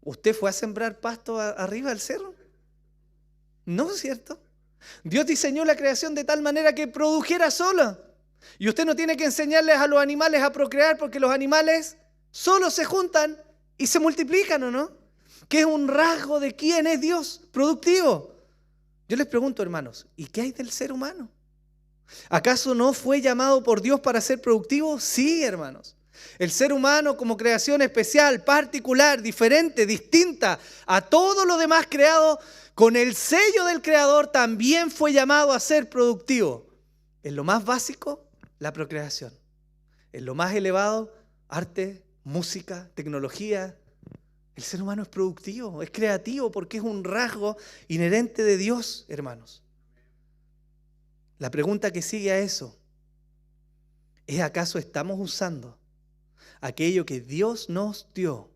¿Usted fue a sembrar pasto arriba del cerro? No, ¿cierto? Dios diseñó la creación de tal manera que produjera sola. Y usted no tiene que enseñarles a los animales a procrear porque los animales solo se juntan y se multiplican, ¿o no? Que es un rasgo de quién es Dios, productivo. Yo les pregunto, hermanos, ¿y qué hay del ser humano? ¿Acaso no fue llamado por Dios para ser productivo? Sí, hermanos. El ser humano como creación especial, particular, diferente, distinta a todo lo demás creado, con el sello del Creador también fue llamado a ser productivo. En lo más básico, la procreación. En lo más elevado, arte, música, tecnología. El ser humano es productivo, es creativo porque es un rasgo inherente de Dios, hermanos. La pregunta que sigue a eso es: ¿acaso estamos usando aquello que Dios nos dio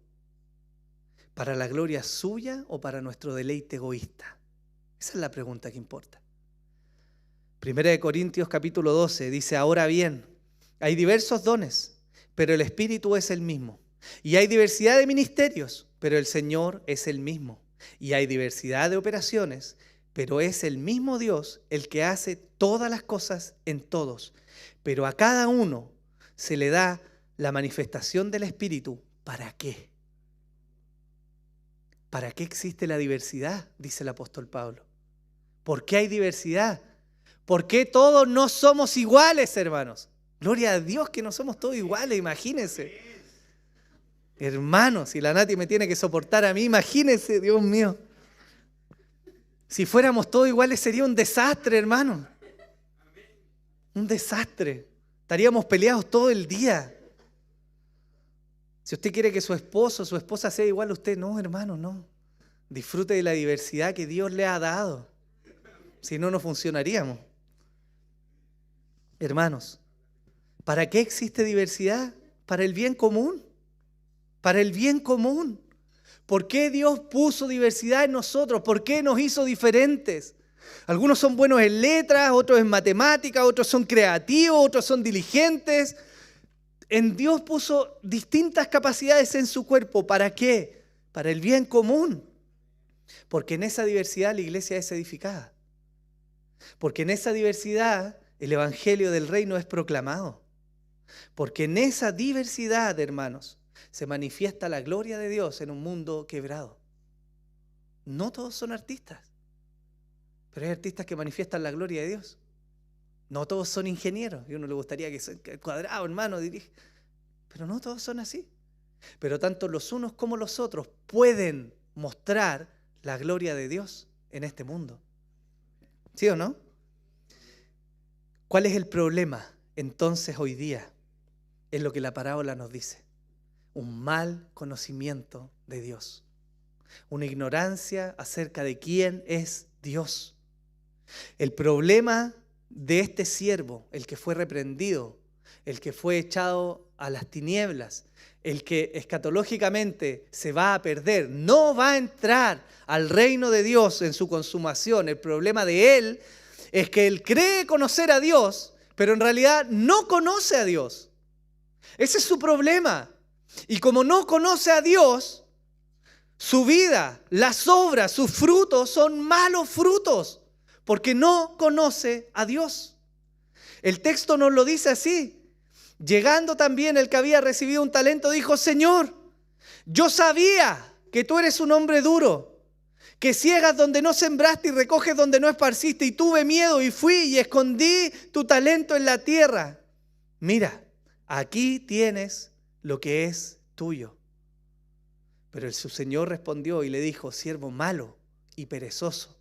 para la gloria suya o para nuestro deleite egoísta? Esa es la pregunta que importa. 1 Corintios capítulo 12 dice: ahora bien, hay diversos dones, pero el Espíritu es el mismo. Y hay diversidad de ministerios, pero el Señor es el mismo. Y hay diversidad de operaciones, pero es el mismo Dios el que hace todas las cosas en todos. Pero a cada uno se le da la manifestación del Espíritu. ¿Para qué? ¿Para qué existe la diversidad? Dice el apóstol Pablo. ¿Por qué hay diversidad? ¿Por qué todos no somos iguales, hermanos? Gloria a Dios que no somos todos iguales, imagínense. Hermanos, si la Nati me tiene que soportar a mí, imagínense, Dios mío. Si fuéramos todos iguales sería un desastre, hermano. Un desastre. Estaríamos peleados todo el día. Si usted quiere que su esposo o su esposa sea igual a usted, no, hermano, no. Disfrute de la diversidad que Dios le ha dado. Si no, no funcionaríamos. Hermanos, ¿para qué existe diversidad? Para el bien común. Para el bien común. ¿Por qué Dios puso diversidad en nosotros? ¿Por qué nos hizo diferentes? Algunos son buenos en letras, otros en matemáticas, otros son creativos, otros son diligentes. En Dios puso distintas capacidades en su cuerpo. ¿Para qué? Para el bien común. Porque en esa diversidad la iglesia es edificada. Porque en esa diversidad el evangelio del reino es proclamado. Porque en esa diversidad, hermanos, se manifiesta la gloria de Dios en un mundo quebrado. No todos son artistas, pero hay artistas que manifiestan la gloria de Dios. No todos son ingenieros, y a uno le gustaría que sea cuadrado, hermano, dirige. Pero no todos son así. Pero tanto los unos como los otros pueden mostrar la gloria de Dios en este mundo. ¿Sí o no? ¿Cuál es el problema entonces hoy día? Es lo que la parábola nos dice. Un mal conocimiento de Dios. Una ignorancia acerca de quién es Dios. El problema de este siervo, el que fue reprendido, el que fue echado a las tinieblas, el que escatológicamente se va a perder, no va a entrar al reino de Dios en su consumación. El problema de él es que él cree conocer a Dios, pero en realidad no conoce a Dios. Ese es su problema. Y como no conoce a Dios, su vida, las obras, sus frutos son malos frutos, porque no conoce a Dios. El texto nos lo dice así. Llegando también el que había recibido un talento, dijo: Señor, yo sabía que tú eres un hombre duro, que ciegas donde no sembraste y recoges donde no esparciste, y tuve miedo y fui y escondí tu talento en la tierra. Mira, aquí tienes lo que es tuyo. Pero su señor respondió y le dijo: siervo malo y perezoso,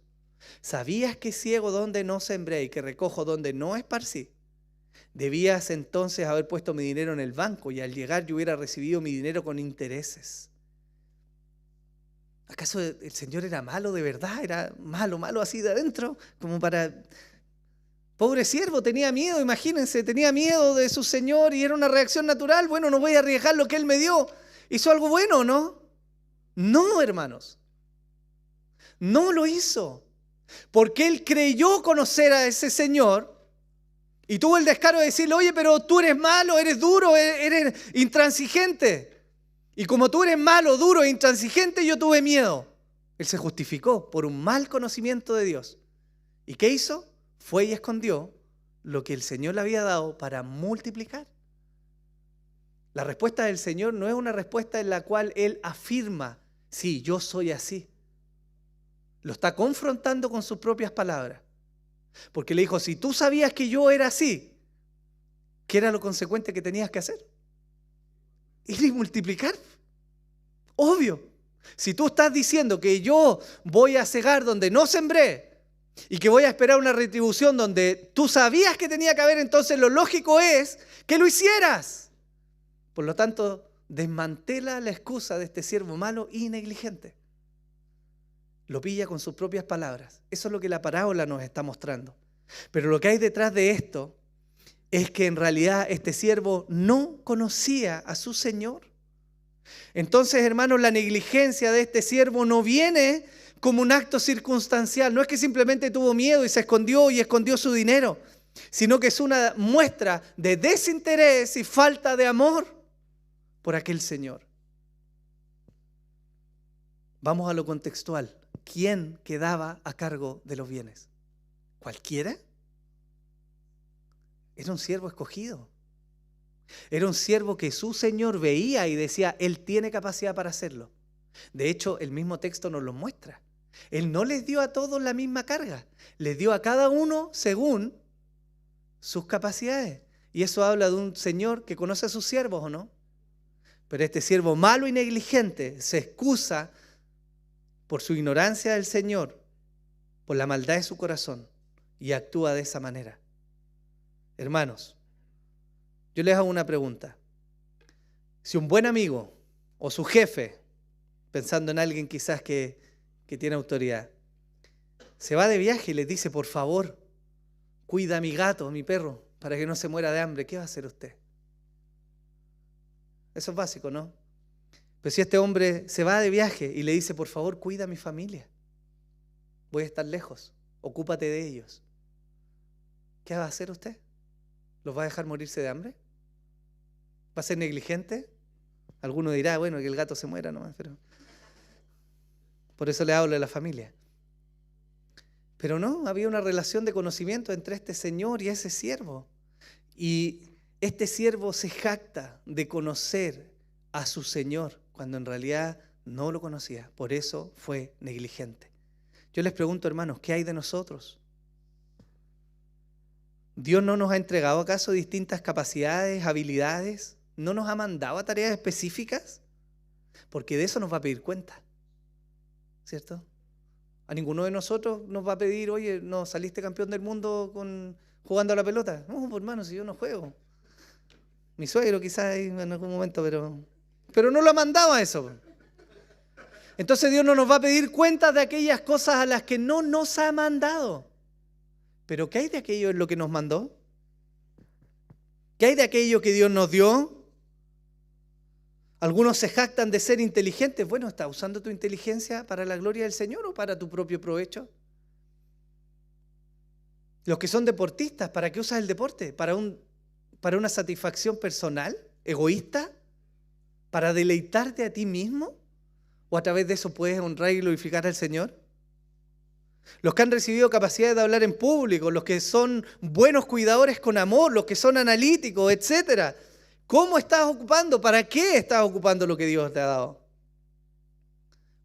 ¿sabías que ciego donde no sembré y que recojo donde no esparcí? Debías entonces haber puesto mi dinero en el banco y al llegar yo hubiera recibido mi dinero con intereses. ¿Acaso el Señor era malo de verdad? ¿Era malo, malo así de adentro? Como para... Pobre siervo, tenía miedo, imagínense, tenía miedo de su Señor y era una reacción natural. Bueno, no voy a arriesgar lo que Él me dio. ¿Hizo algo bueno, no? No, hermanos. No lo hizo. Porque Él creyó conocer a ese Señor y tuvo el descaro de decirle: oye, pero tú eres malo, eres duro, eres intransigente. Y como tú eres malo, duro e intransigente, yo tuve miedo. Él se justificó por un mal conocimiento de Dios. ¿Y qué hizo? Fue y escondió lo que el Señor le había dado para multiplicar. La respuesta del Señor no es una respuesta en la cual Él afirma: sí, yo soy así. Lo está confrontando con sus propias palabras. Porque le dijo: si tú sabías que yo era así, ¿qué era lo consecuente que tenías que hacer? Ir y multiplicar. Obvio. Si tú estás diciendo que yo voy a cegar donde no sembré y que voy a esperar una retribución donde tú sabías que tenía que haber, entonces lo lógico es que lo hicieras. Por lo tanto, desmantela la excusa de este siervo malo y negligente. Lo pilla con sus propias palabras. Eso es lo que la parábola nos está mostrando. Pero lo que hay detrás de esto es que en realidad este siervo no conocía a su Señor. Entonces, hermanos, la negligencia de este siervo no viene como un acto circunstancial. No es que simplemente tuvo miedo y se escondió y escondió su dinero, sino que es una muestra de desinterés y falta de amor por aquel Señor. Vamos a lo contextual. ¿Quién quedaba a cargo de los bienes? ¿Cualquiera? Era un siervo escogido. Era un siervo que su Señor veía y decía: Él tiene capacidad para hacerlo. De hecho, el mismo texto nos lo muestra. Él no les dio a todos la misma carga. Les dio a cada uno según sus capacidades. Y eso habla de un Señor que conoce a sus siervos, ¿o no? Pero este siervo malo y negligente se excusa por su ignorancia del Señor, por la maldad de su corazón, y actúa de esa manera. Hermanos, yo les hago una pregunta. Si un buen amigo o su jefe, pensando en alguien quizás que tiene autoridad, se va de viaje y les dice: por favor, cuida a mi gato, a mi perro, para que no se muera de hambre, ¿qué va a hacer usted? Eso es básico, ¿no? Pero si este hombre se va de viaje y le dice: por favor, cuida a mi familia, voy a estar lejos, ocúpate de ellos, ¿qué va a hacer usted? ¿Los va a dejar morirse de hambre? ¿Va a ser negligente? Alguno dirá: bueno, que el gato se muera nomás, pero por eso le hablo de la familia. Pero no, había una relación de conocimiento entre este señor y ese siervo. Y este siervo se jacta de conocer a su Señor, cuando en realidad no lo conocía. Por eso fue negligente. Yo les pregunto, hermanos, ¿qué hay de nosotros? ¿Dios no nos ha entregado acaso distintas capacidades, habilidades? ¿No nos ha mandado a tareas específicas? Porque de eso nos va a pedir cuenta, ¿cierto? A ninguno de nosotros nos va a pedir: oye, ¿no saliste campeón del mundo jugando a la pelota? No, pues, hermano, si yo no juego. Mi suegro quizás en algún momento, pero no lo ha mandado a eso. Entonces Dios no nos va a pedir cuentas de aquellas cosas a las que no nos ha mandado. Pero ¿qué hay de aquello en lo que nos mandó? ¿Qué hay de aquello que Dios nos dio? Algunos se jactan de ser inteligentes. Bueno, ¿estás usando tu inteligencia para la gloria del Señor o para tu propio provecho? Los que son deportistas, ¿para qué usas el deporte? ¿Para una satisfacción personal, egoísta? ¿Para deleitarte a ti mismo? ¿O a través de eso puedes honrar y glorificar al Señor? Los que han recibido capacidad de hablar en público, los que son buenos cuidadores con amor, los que son analíticos, etcétera. ¿Cómo estás ocupando? ¿Para qué estás ocupando lo que Dios te ha dado?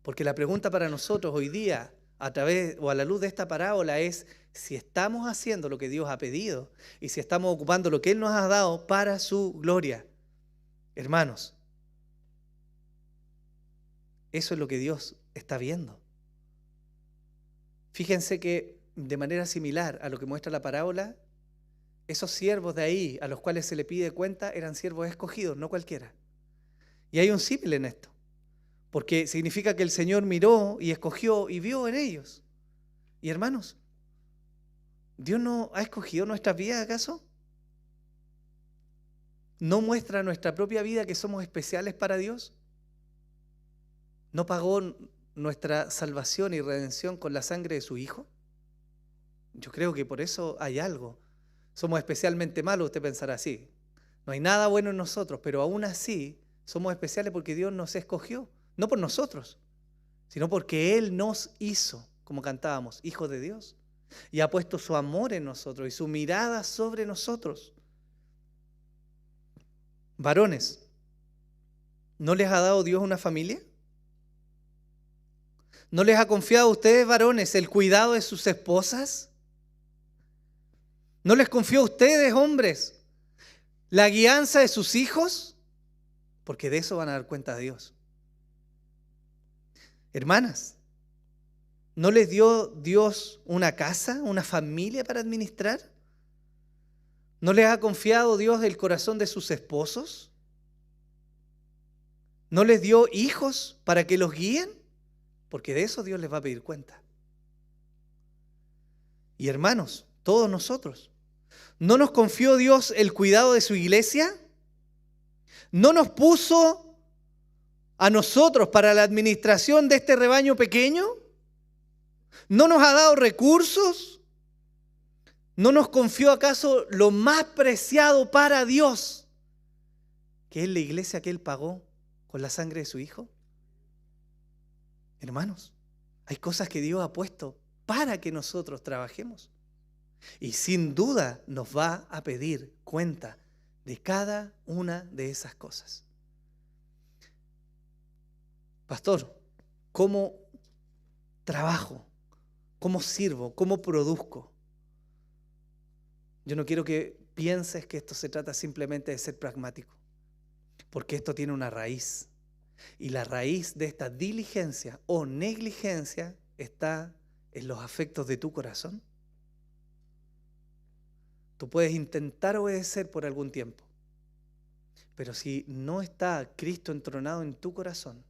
Porque la pregunta para nosotros hoy día, a través o a la luz de esta parábola, es si estamos haciendo lo que Dios ha pedido y si estamos ocupando lo que Él nos ha dado para su gloria. Hermanos, Eso es lo que Dios está viendo. Fíjense que de manera similar a lo que muestra la parábola, esos siervos de ahí a los cuales se le pide cuenta eran siervos escogidos, no cualquiera. Y hay un símil en esto, porque significa que el Señor miró y escogió y vio en ellos. Y hermanos, ¿Dios no ha escogido nuestras vidas acaso? ¿No muestra nuestra propia vida que somos especiales para Dios? ¿No pagó nuestra salvación y redención con la sangre de su Hijo? Yo creo que por eso hay algo. Somos especialmente malos, usted pensará así. No hay nada bueno en nosotros, pero aún así somos especiales porque Dios nos escogió. No por nosotros, sino porque Él nos hizo, como cantábamos, hijos de Dios. Y ha puesto su amor en nosotros y su mirada sobre nosotros. Varones, ¿no les ha dado Dios una familia? ¿No les ha confiado a ustedes, varones, el cuidado de sus esposas? ¿No les confió a ustedes, hombres, la guianza de sus hijos? Porque de eso van a dar cuenta a Dios. Hermanas, ¿no les dio Dios una casa, una familia para administrar? ¿No les ha confiado Dios el corazón de sus esposos? ¿No les dio hijos para que los guíen? Porque de eso Dios les va a pedir cuenta. Y hermanos, todos nosotros, ¿no nos confió Dios el cuidado de su iglesia? ¿No nos puso a nosotros para la administración de este rebaño pequeño? ¿No nos ha dado recursos? ¿No nos confió acaso lo más preciado para Dios, que es la iglesia que Él pagó con la sangre de su Hijo? Hermanos, hay cosas que Dios ha puesto para que nosotros trabajemos. Y sin duda nos va a pedir cuenta de cada una de esas cosas. Pastor, ¿cómo trabajo? ¿Cómo sirvo? ¿Cómo produzco? Yo no quiero que pienses que esto se trata simplemente de ser pragmático, porque esto tiene una raíz. Y la raíz de esta diligencia o negligencia está en los afectos de tu corazón. Tú puedes intentar obedecer por algún tiempo, pero si no está Cristo entronado en tu corazón,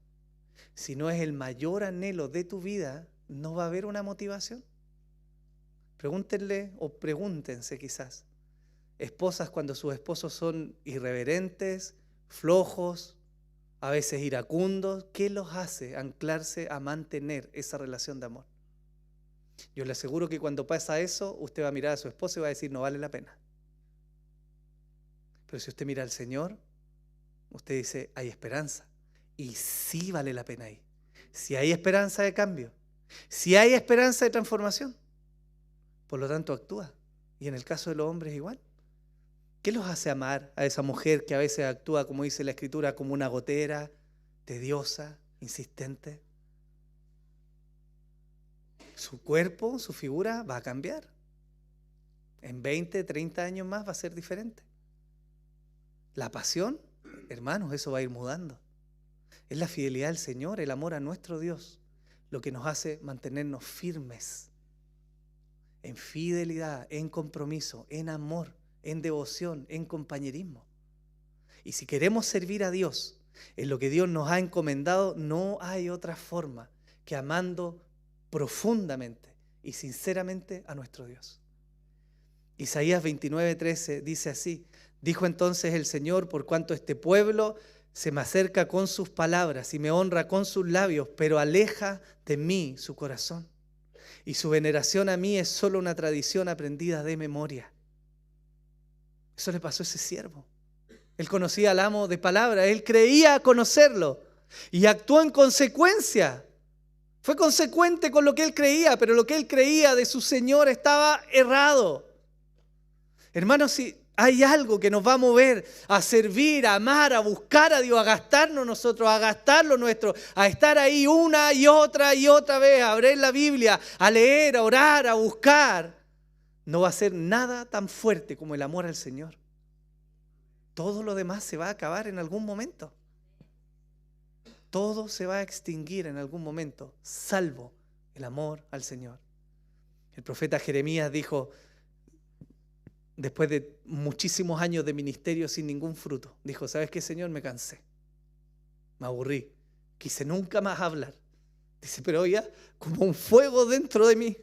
si no es el mayor anhelo de tu vida, no va a haber una motivación. Pregúntenle o pregúntense quizás, esposas cuando sus esposos son irreverentes, flojos, a veces iracundos, ¿qué los hace anclarse a mantener esa relación de amor? Yo le aseguro que cuando pasa eso, usted va a mirar a su esposo y va a decir, no vale la pena. Pero si usted mira al Señor, usted dice, hay esperanza. Y sí vale la pena ahí. Si hay esperanza de cambio, si hay esperanza de transformación, por lo tanto actúa. Y en el caso de los hombres igual. ¿Qué los hace amar a esa mujer que a veces actúa, como dice la Escritura, como una gotera, tediosa, insistente? Su cuerpo, su figura va a cambiar. En 20, 30 años más va a ser diferente. La pasión, hermanos, eso va a ir mudando. Es la fidelidad al Señor, el amor a nuestro Dios, lo que nos hace mantenernos firmes en fidelidad, en compromiso, en amor, en devoción, en compañerismo. Y si queremos servir a Dios en lo que Dios nos ha encomendado, no hay otra forma que amando profundamente y sinceramente a nuestro Dios. Isaías 29:13 dice así: dijo entonces el Señor, por cuanto este pueblo se me acerca con sus palabras y me honra con sus labios, pero aleja de mí su corazón. Y su veneración a mí es solo una tradición aprendida de memoria. Eso le pasó a ese siervo. Él conocía al amo de palabra, él creía conocerlo y actuó en consecuencia. Fue consecuente con lo que él creía, pero lo que él creía de su Señor estaba errado. Hermanos, si hay algo que nos va a mover a servir, a amar, a buscar a Dios, a gastarnos nosotros, a gastar lo nuestro, a estar ahí una y otra vez, a abrir la Biblia, a leer, a orar, a buscar, no va a ser nada tan fuerte como el amor al Señor. Todo lo demás se va a acabar en algún momento. Todo se va a extinguir en algún momento, salvo el amor al Señor. El profeta Jeremías dijo, después de muchísimos años de ministerio sin ningún fruto, dijo, ¿sabes qué, Señor? Me cansé, me aburrí, quise nunca más hablar. Dice, pero oía como un fuego dentro de mí.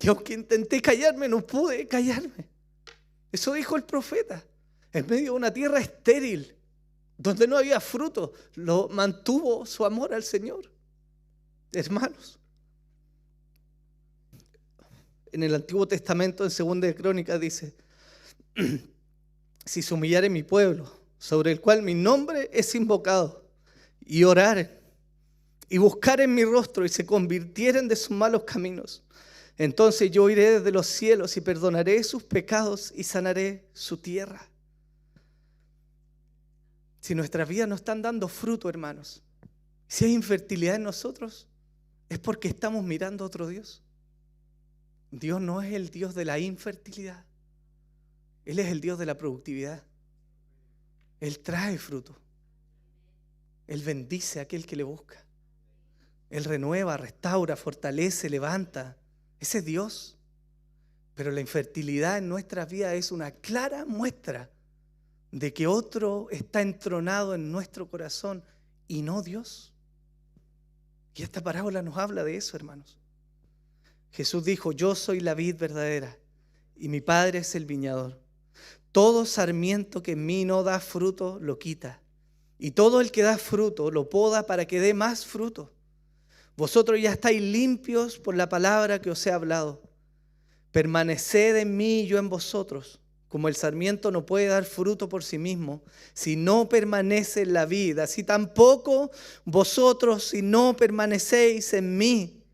Y aunque intenté callarme, no pude callarme. Eso dijo el profeta. En medio de una tierra estéril, donde no había fruto, lo mantuvo su amor al Señor. Hermanos, en el Antiguo Testamento, en 2 de Crónicas, dice, si se humillare mi pueblo, sobre el cual mi nombre es invocado, y oraren, y buscaren mi rostro, y se convirtieren de sus malos caminos, entonces yo iré desde los cielos y perdonaré sus pecados y sanaré su tierra. Si nuestras vidas no están dando fruto, hermanos, si hay infertilidad en nosotros, es porque estamos mirando a otro Dios. Dios no es el Dios de la infertilidad. Él es el Dios de la productividad. Él trae fruto. Él bendice a aquel que le busca. Él renueva, restaura, fortalece, levanta. Ese es Dios. Pero la infertilidad en nuestras vidas es una clara muestra de que otro está entronado en nuestro corazón y no Dios. Y esta parábola nos habla de eso, hermanos. Jesús dijo, yo soy la vid verdadera y mi Padre es el viñador. Todo sarmiento que en mí no da fruto lo quita, y todo el que da fruto lo poda para que dé más fruto. Vosotros ya estáis limpios por la palabra que os he hablado. Permaneced en mí y yo en vosotros. Como el sarmiento no puede dar fruto por sí mismo si no permanece en la vid, así tampoco vosotros si no permanecéis en mí.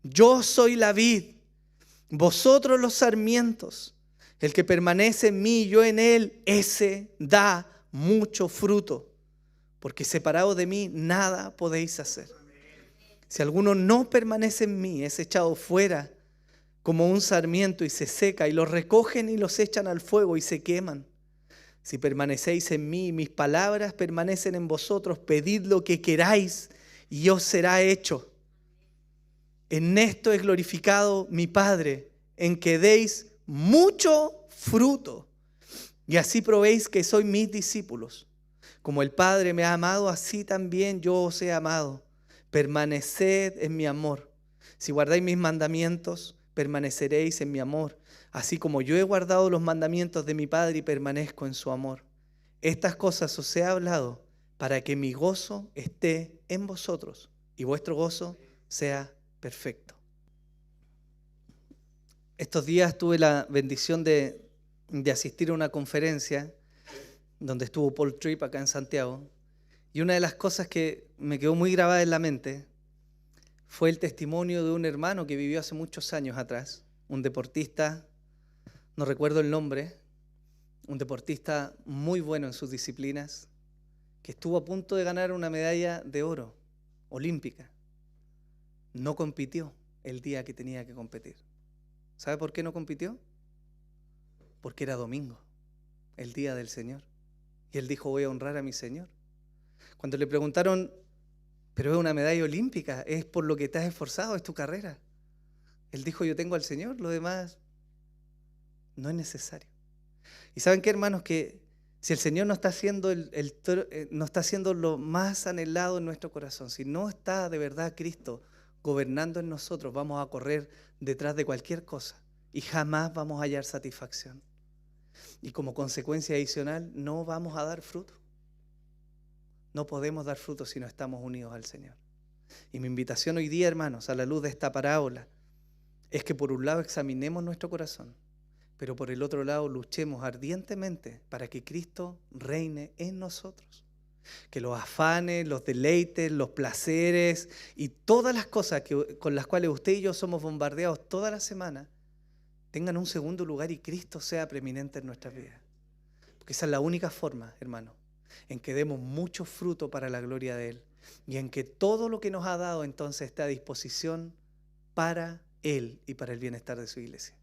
Yo soy la vid, vosotros los sarmientos. El que permanece en mí y yo en él, ese da mucho fruto, porque separados de mí nada podéis hacer. Si alguno no permanece en mí, es echado fuera como un sarmiento y se seca, y los recogen y los echan al fuego y se queman. Si permanecéis en mí y mis palabras permanecen en vosotros, pedid lo que queráis y os será hecho. En esto es glorificado mi Padre, en que deis mucho fruto, y así probéis que sois mis discípulos. Como el Padre me ha amado, así también yo os he amado. Permaneced en mi amor. Si guardáis mis mandamientos, permaneceréis en mi amor, así como yo he guardado los mandamientos de mi Padre y permanezco en su amor. Estas cosas os he hablado para que mi gozo esté en vosotros y vuestro gozo sea perfecto. Estos días tuve la bendición de asistir a una conferencia donde estuvo Paul Tripp acá en Santiago, y una de las cosas que me quedó muy grabada en la mente fue el testimonio de un hermano que vivió hace muchos años atrás, un deportista, no recuerdo el nombre, un deportista muy bueno en sus disciplinas, que estuvo a punto de ganar una medalla de oro olímpica. No compitió el día que tenía que competir. ¿Sabe por qué no compitió? Porque era domingo, el día del Señor. Y él dijo, voy a honrar a mi Señor. Cuando le preguntaron, pero es una medalla olímpica, es por lo que te has esforzado, es tu carrera. Él dijo, yo tengo al Señor, lo demás no es necesario. ¿Y saben qué, hermanos? Que si el Señor no está haciendo, no está haciendo lo más anhelado en nuestro corazón, si no está de verdad Cristo gobernando en nosotros, vamos a correr detrás de cualquier cosa y jamás vamos a hallar satisfacción. Y como consecuencia adicional, no vamos a dar fruto. No podemos dar fruto si no estamos unidos al Señor. Y mi invitación hoy día, hermanos, a la luz de esta parábola, es que por un lado examinemos nuestro corazón, pero por el otro lado luchemos ardientemente para que Cristo reine en nosotros. Que los afanes, los deleites, los placeres y todas las cosas con las cuales usted y yo somos bombardeados toda la semana, tengan un segundo lugar y Cristo sea preeminente en nuestras vidas. Porque esa es la única forma, hermano, en que demos mucho fruto para la gloria de Él y en que todo lo que nos ha dado entonces esté a disposición para Él y para el bienestar de su iglesia.